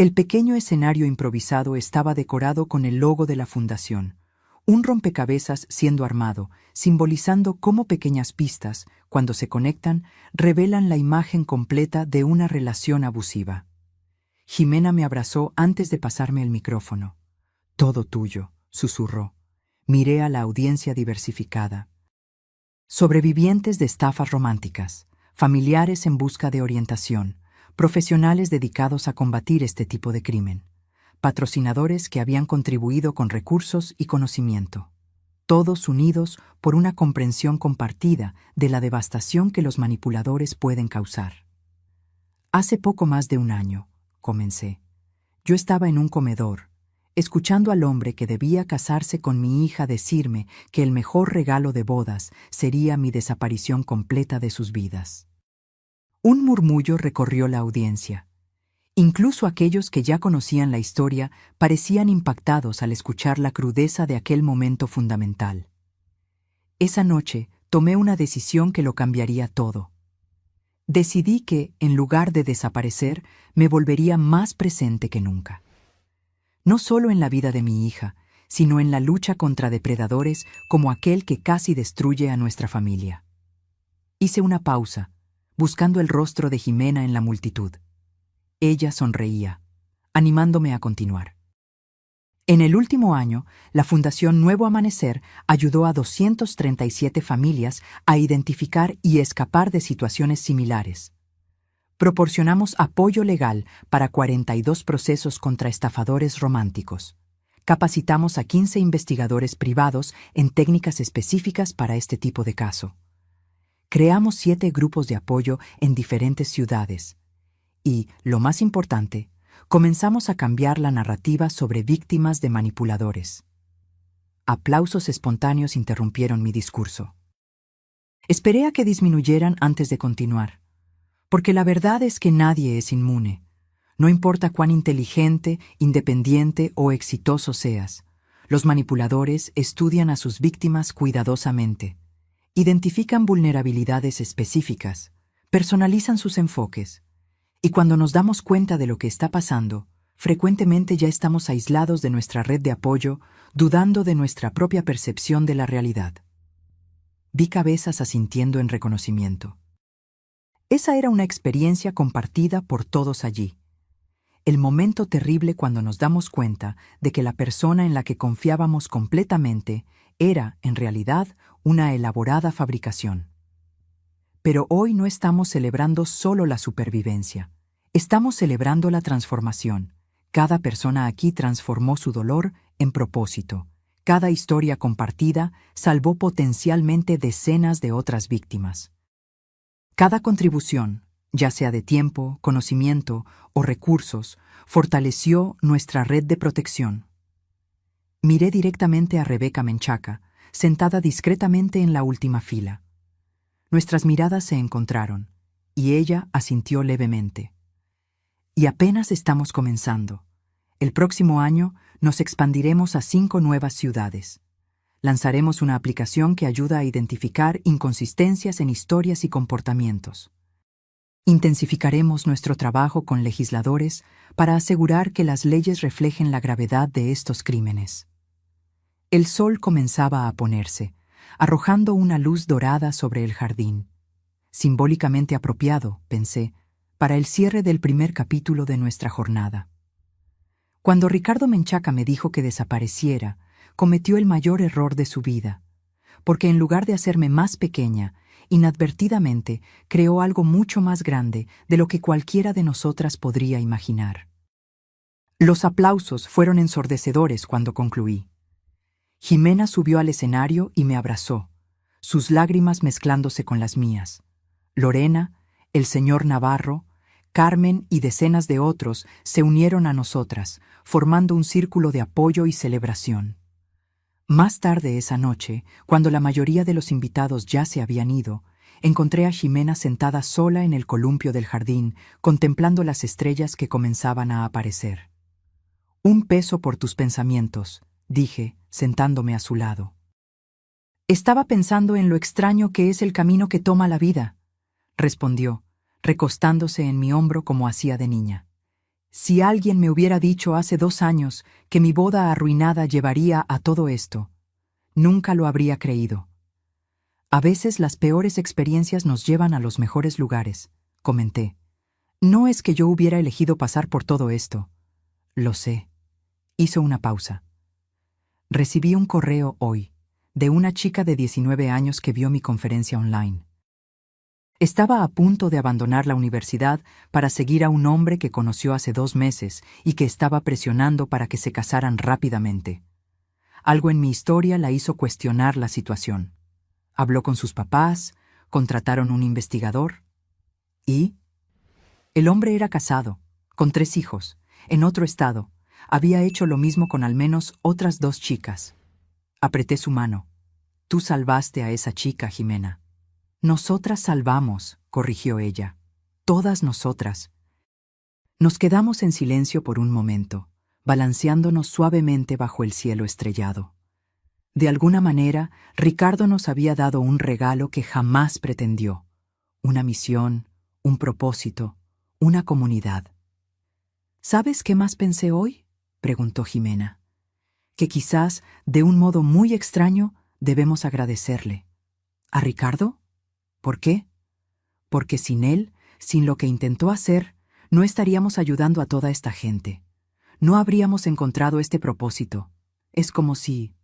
El pequeño escenario improvisado estaba decorado con el logo de la fundación, un rompecabezas siendo armado, simbolizando cómo pequeñas pistas, cuando se conectan, revelan la imagen completa de una relación abusiva. Jimena me abrazó antes de pasarme el micrófono. «Todo tuyo», susurró. Miré a la audiencia diversificada. Sobrevivientes de estafas románticas, familiares en busca de orientación, profesionales dedicados a combatir este tipo de crimen, patrocinadores que habían contribuido con recursos y conocimiento, todos unidos por una comprensión compartida de la devastación que los manipuladores pueden causar. Hace poco más de un año, comencé. Yo estaba en un comedor, escuchando al hombre que debía casarse con mi hija decirme que el mejor regalo de bodas sería mi desaparición completa de sus vidas. Un murmullo recorrió la audiencia. Incluso aquellos que ya conocían la historia parecían impactados al escuchar la crudeza de aquel momento fundamental. Esa noche tomé una decisión que lo cambiaría todo. Decidí que, en lugar de desaparecer, me volvería más presente que nunca. No solo en la vida de mi hija, sino en la lucha contra depredadores como aquel que casi destruye a nuestra familia. Hice una pausa, buscando el rostro de Jimena en la multitud. Ella sonreía, animándome a continuar. En el último año, la Fundación Nuevo Amanecer ayudó a 237 familias a identificar y escapar de situaciones similares. Proporcionamos apoyo legal para 42 procesos contra estafadores románticos. Capacitamos a 15 investigadores privados en técnicas específicas para este tipo de caso. Creamos 7 grupos de apoyo en diferentes ciudades. Y, lo más importante, comenzamos a cambiar la narrativa sobre víctimas de manipuladores. Aplausos espontáneos interrumpieron mi discurso. Esperé a que disminuyeran antes de continuar, porque la verdad es que nadie es inmune. No importa cuán inteligente, independiente o exitoso seas, los manipuladores estudian a sus víctimas cuidadosamente, identifican vulnerabilidades específicas, personalizan sus enfoques, y cuando nos damos cuenta de lo que está pasando, frecuentemente ya estamos aislados de nuestra red de apoyo, dudando de nuestra propia percepción de la realidad. Vi cabezas asintiendo en reconocimiento. Esa era una experiencia compartida por todos allí. El momento terrible cuando nos damos cuenta de que la persona en la que confiábamos completamente era, en realidad, una elaborada fabricación. Pero hoy no estamos celebrando solo la supervivencia. Estamos celebrando la transformación. Cada persona aquí transformó su dolor en propósito. Cada historia compartida salvó potencialmente decenas de otras víctimas. Cada contribución, ya sea de tiempo, conocimiento o recursos, fortaleció nuestra red de protección. Miré directamente a Rebeca Menchaca, sentada discretamente en la última fila. Nuestras miradas se encontraron, y ella asintió levemente. Y apenas estamos comenzando. El próximo año nos expandiremos a 5 nuevas ciudades. Lanzaremos una aplicación que ayuda a identificar inconsistencias en historias y comportamientos. Intensificaremos nuestro trabajo con legisladores para asegurar que las leyes reflejen la gravedad de estos crímenes. El sol comenzaba a ponerse, arrojando una luz dorada sobre el jardín. Simbólicamente apropiado, pensé, para el cierre del primer capítulo de nuestra jornada. Cuando Ricardo Menchaca me dijo que desapareciera, cometió el mayor error de su vida, porque en lugar de hacerme más pequeña, inadvertidamente creó algo mucho más grande de lo que cualquiera de nosotras podría imaginar. Los aplausos fueron ensordecedores cuando concluí. Jimena subió al escenario y me abrazó, sus lágrimas mezclándose con las mías. Lorena, el señor Navarro, Carmen y decenas de otros se unieron a nosotras, formando un círculo de apoyo y celebración. Más tarde esa noche, cuando la mayoría de los invitados ya se habían ido, encontré a Jimena sentada sola en el columpio del jardín, contemplando las estrellas que comenzaban a aparecer. «Un peso por tus pensamientos», dije, sentándome a su lado. «Estaba pensando en lo extraño que es el camino que toma la vida», respondió, recostándose en mi hombro como hacía de niña. Si alguien me hubiera dicho hace 2 años que mi boda arruinada llevaría a todo esto, nunca lo habría creído. A veces las peores experiencias nos llevan a los mejores lugares, comenté. No es que yo hubiera elegido pasar por todo esto. Lo sé. Hizo una pausa. Recibí un correo hoy, de una chica de 19 años que vio mi conferencia online. Estaba a punto de abandonar la universidad para seguir a un hombre que conoció hace 2 meses y que estaba presionando para que se casaran rápidamente. Algo en mi historia la hizo cuestionar la situación. Habló con sus papás, contrataron un investigador. ¿Y? El hombre era casado, con 3 hijos, en otro estado. Había hecho lo mismo con al menos otras 2 chicas. Apreté su mano. Tú salvaste a esa chica, Jimena. Nosotras salvamos, corrigió ella. Todas nosotras. Nos quedamos en silencio por un momento, balanceándonos suavemente bajo el cielo estrellado. De alguna manera, Ricardo nos había dado un regalo que jamás pretendió. Una misión, un propósito, una comunidad. ¿Sabes qué más pensé hoy?, preguntó Jimena. Que quizás, de un modo muy extraño, debemos agradecerle. ¿A Ricardo? ¿Por qué? Porque sin él, sin lo que intentó hacer, no estaríamos ayudando a toda esta gente. No habríamos encontrado este propósito. Es como si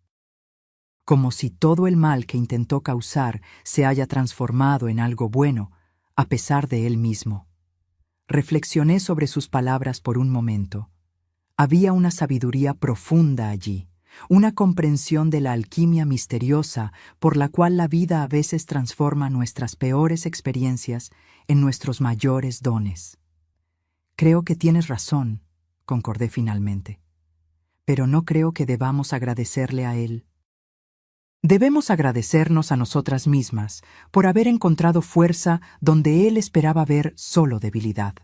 todo el mal que intentó causar se haya transformado en algo bueno, a pesar de él mismo. Reflexioné sobre sus palabras por un momento. Había una sabiduría profunda allí, una comprensión de la alquimia misteriosa por la cual la vida a veces transforma nuestras peores experiencias en nuestros mayores dones. Creo que tienes razón, concordé finalmente. Pero no creo que debamos agradecerle a él. Debemos agradecernos a nosotras mismas por haber encontrado fuerza donde él esperaba ver solo debilidad.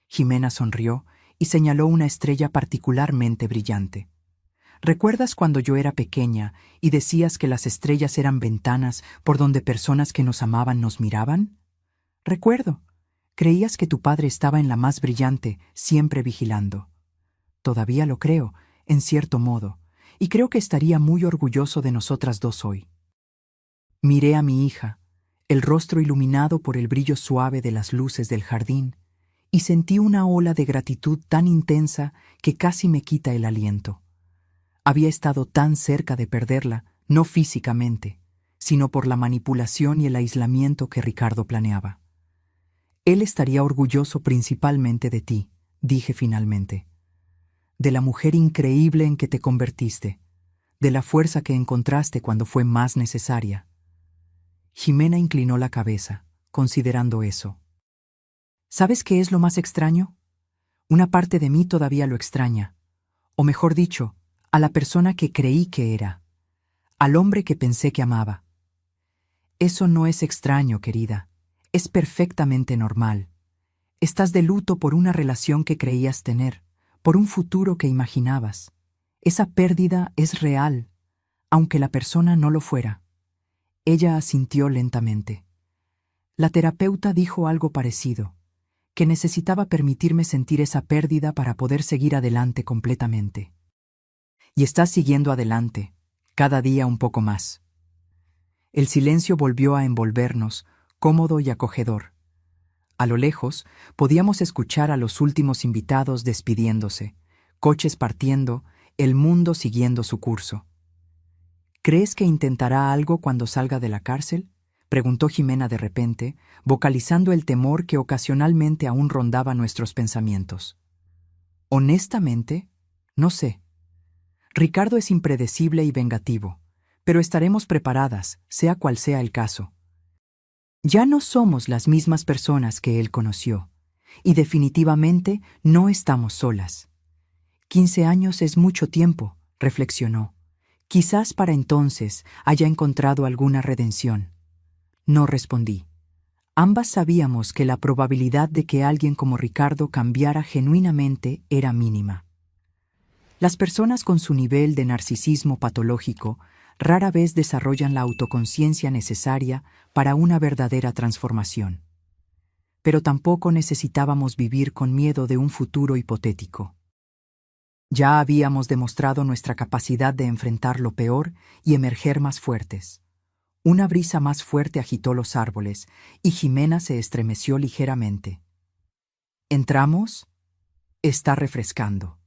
Jimena sonrió y señaló una estrella particularmente brillante. ¿Recuerdas cuando yo era pequeña y decías que las estrellas eran ventanas por donde personas que nos amaban nos miraban? Recuerdo. Creías que tu padre estaba en la más brillante, siempre vigilando. Todavía lo creo, en cierto modo, y creo que estaría muy orgulloso de nosotras 2 hoy. Miré a mi hija, el rostro iluminado por el brillo suave de las luces del jardín, y sentí una ola de gratitud tan intensa que casi me quita el aliento. Había estado tan cerca de perderla, no físicamente, sino por la manipulación y el aislamiento que Ricardo planeaba. Él estaría orgulloso principalmente de ti, dije finalmente. De la mujer increíble en que te convertiste, de la fuerza que encontraste cuando fue más necesaria. Jimena inclinó la cabeza, considerando eso. ¿Sabes qué es lo más extraño? Una parte de mí todavía lo extraña, o mejor dicho, a la persona que creí que era, al hombre que pensé que amaba. Eso no es extraño, querida, es perfectamente normal. Estás de luto por una relación que creías tener, por un futuro que imaginabas. Esa pérdida es real, aunque la persona no lo fuera. Ella asintió lentamente. La terapeuta dijo algo parecido, que necesitaba permitirme sentir esa pérdida para poder seguir adelante completamente. Y estás siguiendo adelante, cada día un poco más. El silencio volvió a envolvernos, cómodo y acogedor. A lo lejos, podíamos escuchar a los últimos invitados despidiéndose, coches partiendo, el mundo siguiendo su curso. ¿Crees que intentará algo cuando salga de la cárcel?, preguntó Jimena de repente, vocalizando el temor que ocasionalmente aún rondaba nuestros pensamientos. Honestamente, no sé. Ricardo es impredecible y vengativo, pero estaremos preparadas, sea cual sea el caso. Ya no somos las mismas personas que él conoció, y definitivamente no estamos solas. 15 años es mucho tiempo, reflexionó. Quizás para entonces haya encontrado alguna redención. No respondí. Ambas sabíamos que la probabilidad de que alguien como Ricardo cambiara genuinamente era mínima. Las personas con su nivel de narcisismo patológico rara vez desarrollan la autoconciencia necesaria para una verdadera transformación. pero tampoco necesitábamos vivir con miedo de un futuro hipotético. Ya habíamos demostrado nuestra capacidad de enfrentar lo peor y emerger más fuertes. Una brisa más fuerte agitó los árboles y Jimena se estremeció ligeramente. ¿Entramos? Está refrescando.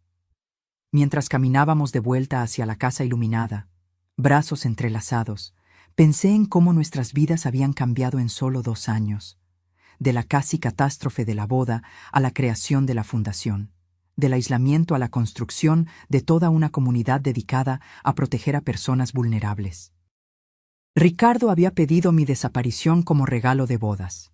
Mientras caminábamos de vuelta hacia la casa iluminada, brazos entrelazados, pensé en cómo nuestras vidas habían cambiado en solo 2 años, de la casi catástrofe de la boda a la creación de la fundación, del aislamiento a la construcción de toda una comunidad dedicada a proteger a personas vulnerables. Ricardo había pedido mi desaparición como regalo de bodas.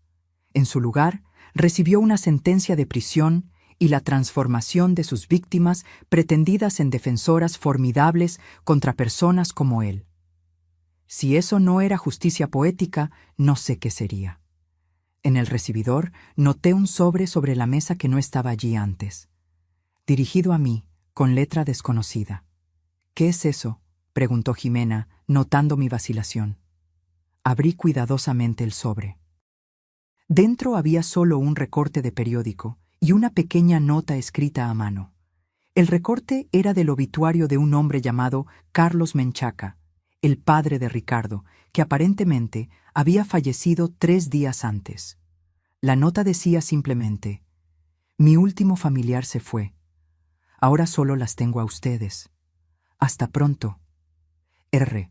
En su lugar, recibió una sentencia de prisión y la transformación de sus víctimas pretendidas en defensoras formidables contra personas como él. Si eso no era justicia poética, no sé qué sería. En el recibidor noté un sobre la mesa que no estaba allí antes. Dirigido a mí, con letra desconocida. ¿Qué es eso?, preguntó Jimena, notando mi vacilación. Abrí cuidadosamente el sobre. Dentro había solo un recorte de periódico y una pequeña nota escrita a mano. El recorte era del obituario de un hombre llamado Carlos Menchaca, el padre de Ricardo, que aparentemente había fallecido 3 días antes. La nota decía simplemente: «Mi último familiar se fue. Ahora solo las tengo a ustedes. Hasta pronto. R».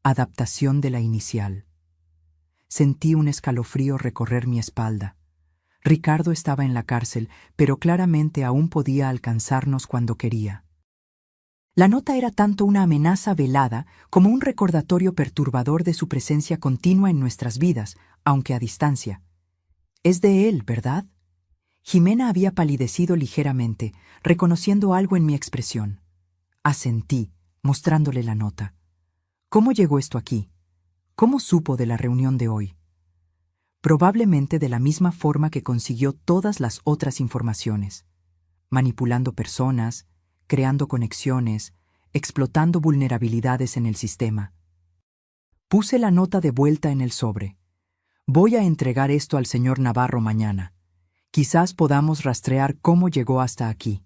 Adaptación de la inicial. Sentí un escalofrío recorrer mi espalda. Ricardo estaba en la cárcel, pero claramente aún podía alcanzarnos cuando quería. La nota era tanto una amenaza velada como un recordatorio perturbador de su presencia continua en nuestras vidas, aunque a distancia. «Es de él, ¿verdad?». Jimena había palidecido ligeramente, reconociendo algo en mi expresión. Asentí, mostrándole la nota. «¿Cómo llegó esto aquí? ¿Cómo supo de la reunión de hoy?». Probablemente de la misma forma que consiguió todas las otras informaciones, manipulando personas, creando conexiones, explotando vulnerabilidades en el sistema. Puse la nota de vuelta en el sobre. «Voy a entregar esto al señor Navarro mañana. Quizás podamos rastrear cómo llegó hasta aquí».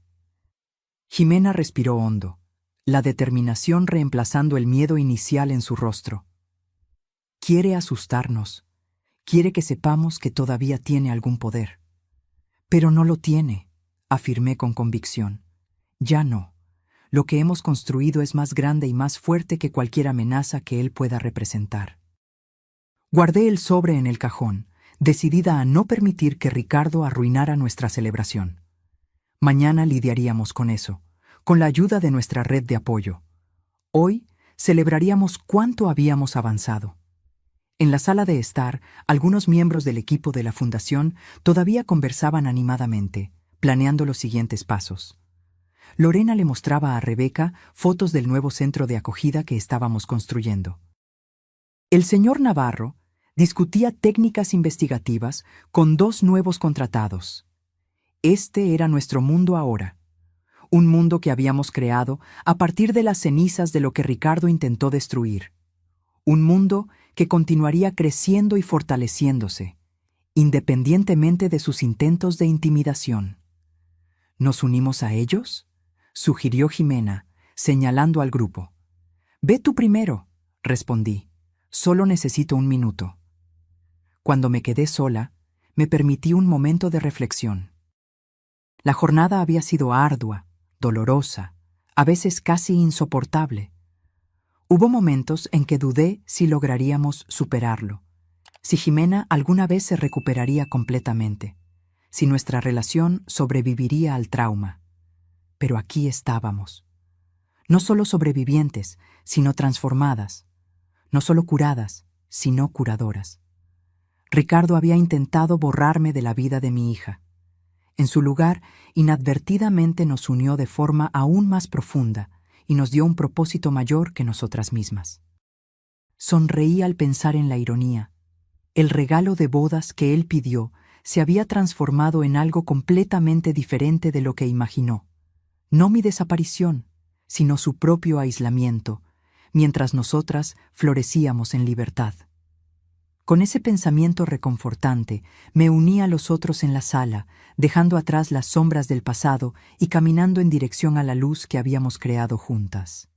Jimena respiró hondo, la determinación reemplazando el miedo inicial en su rostro. Quiere asustarnos. Quiere que sepamos que todavía tiene algún poder. Pero no lo tiene, afirmé con convicción. Ya no. Lo que hemos construido es más grande y más fuerte que cualquier amenaza que él pueda representar. Guardé el sobre en el cajón, decidida a no permitir que Ricardo arruinara nuestra celebración. Mañana lidiaríamos con eso, con la ayuda de nuestra red de apoyo. Hoy celebraríamos cuánto habíamos avanzado. En la sala de estar, algunos miembros del equipo de la fundación todavía conversaban animadamente, planeando los siguientes pasos. Lorena le mostraba a Rebeca fotos del nuevo centro de acogida que estábamos construyendo. El señor Navarro discutía técnicas investigativas con 2 nuevos contratados. Este era nuestro mundo ahora, un mundo que habíamos creado a partir de las cenizas de lo que Ricardo intentó destruir. Un mundo que continuaría creciendo y fortaleciéndose, independientemente de sus intentos de intimidación. ¿Nos unimos a ellos?, sugirió Jimena, señalando al grupo. «Ve tú primero», respondí. «Solo necesito 1 minuto». Cuando me quedé sola, me permití un momento de reflexión. La jornada había sido ardua, dolorosa, a veces casi insoportable. Hubo momentos en que dudé si lograríamos superarlo, si Jimena alguna vez se recuperaría completamente, si nuestra relación sobreviviría al trauma. Pero aquí estábamos. No solo sobrevivientes, sino transformadas. No solo curadas, sino curadoras. Ricardo había intentado borrarme de la vida de mi hija. En su lugar, inadvertidamente nos unió de forma aún más profunda y nos dio un propósito mayor que nosotras mismas. Sonreí al pensar en la ironía. El regalo de bodas que él pidió se había transformado en algo completamente diferente de lo que imaginó. No mi desaparición, sino su propio aislamiento, mientras nosotras florecíamos en libertad. Con ese pensamiento reconfortante, me uní a los otros en la sala, dejando atrás las sombras del pasado y caminando en dirección a la luz que habíamos creado juntas.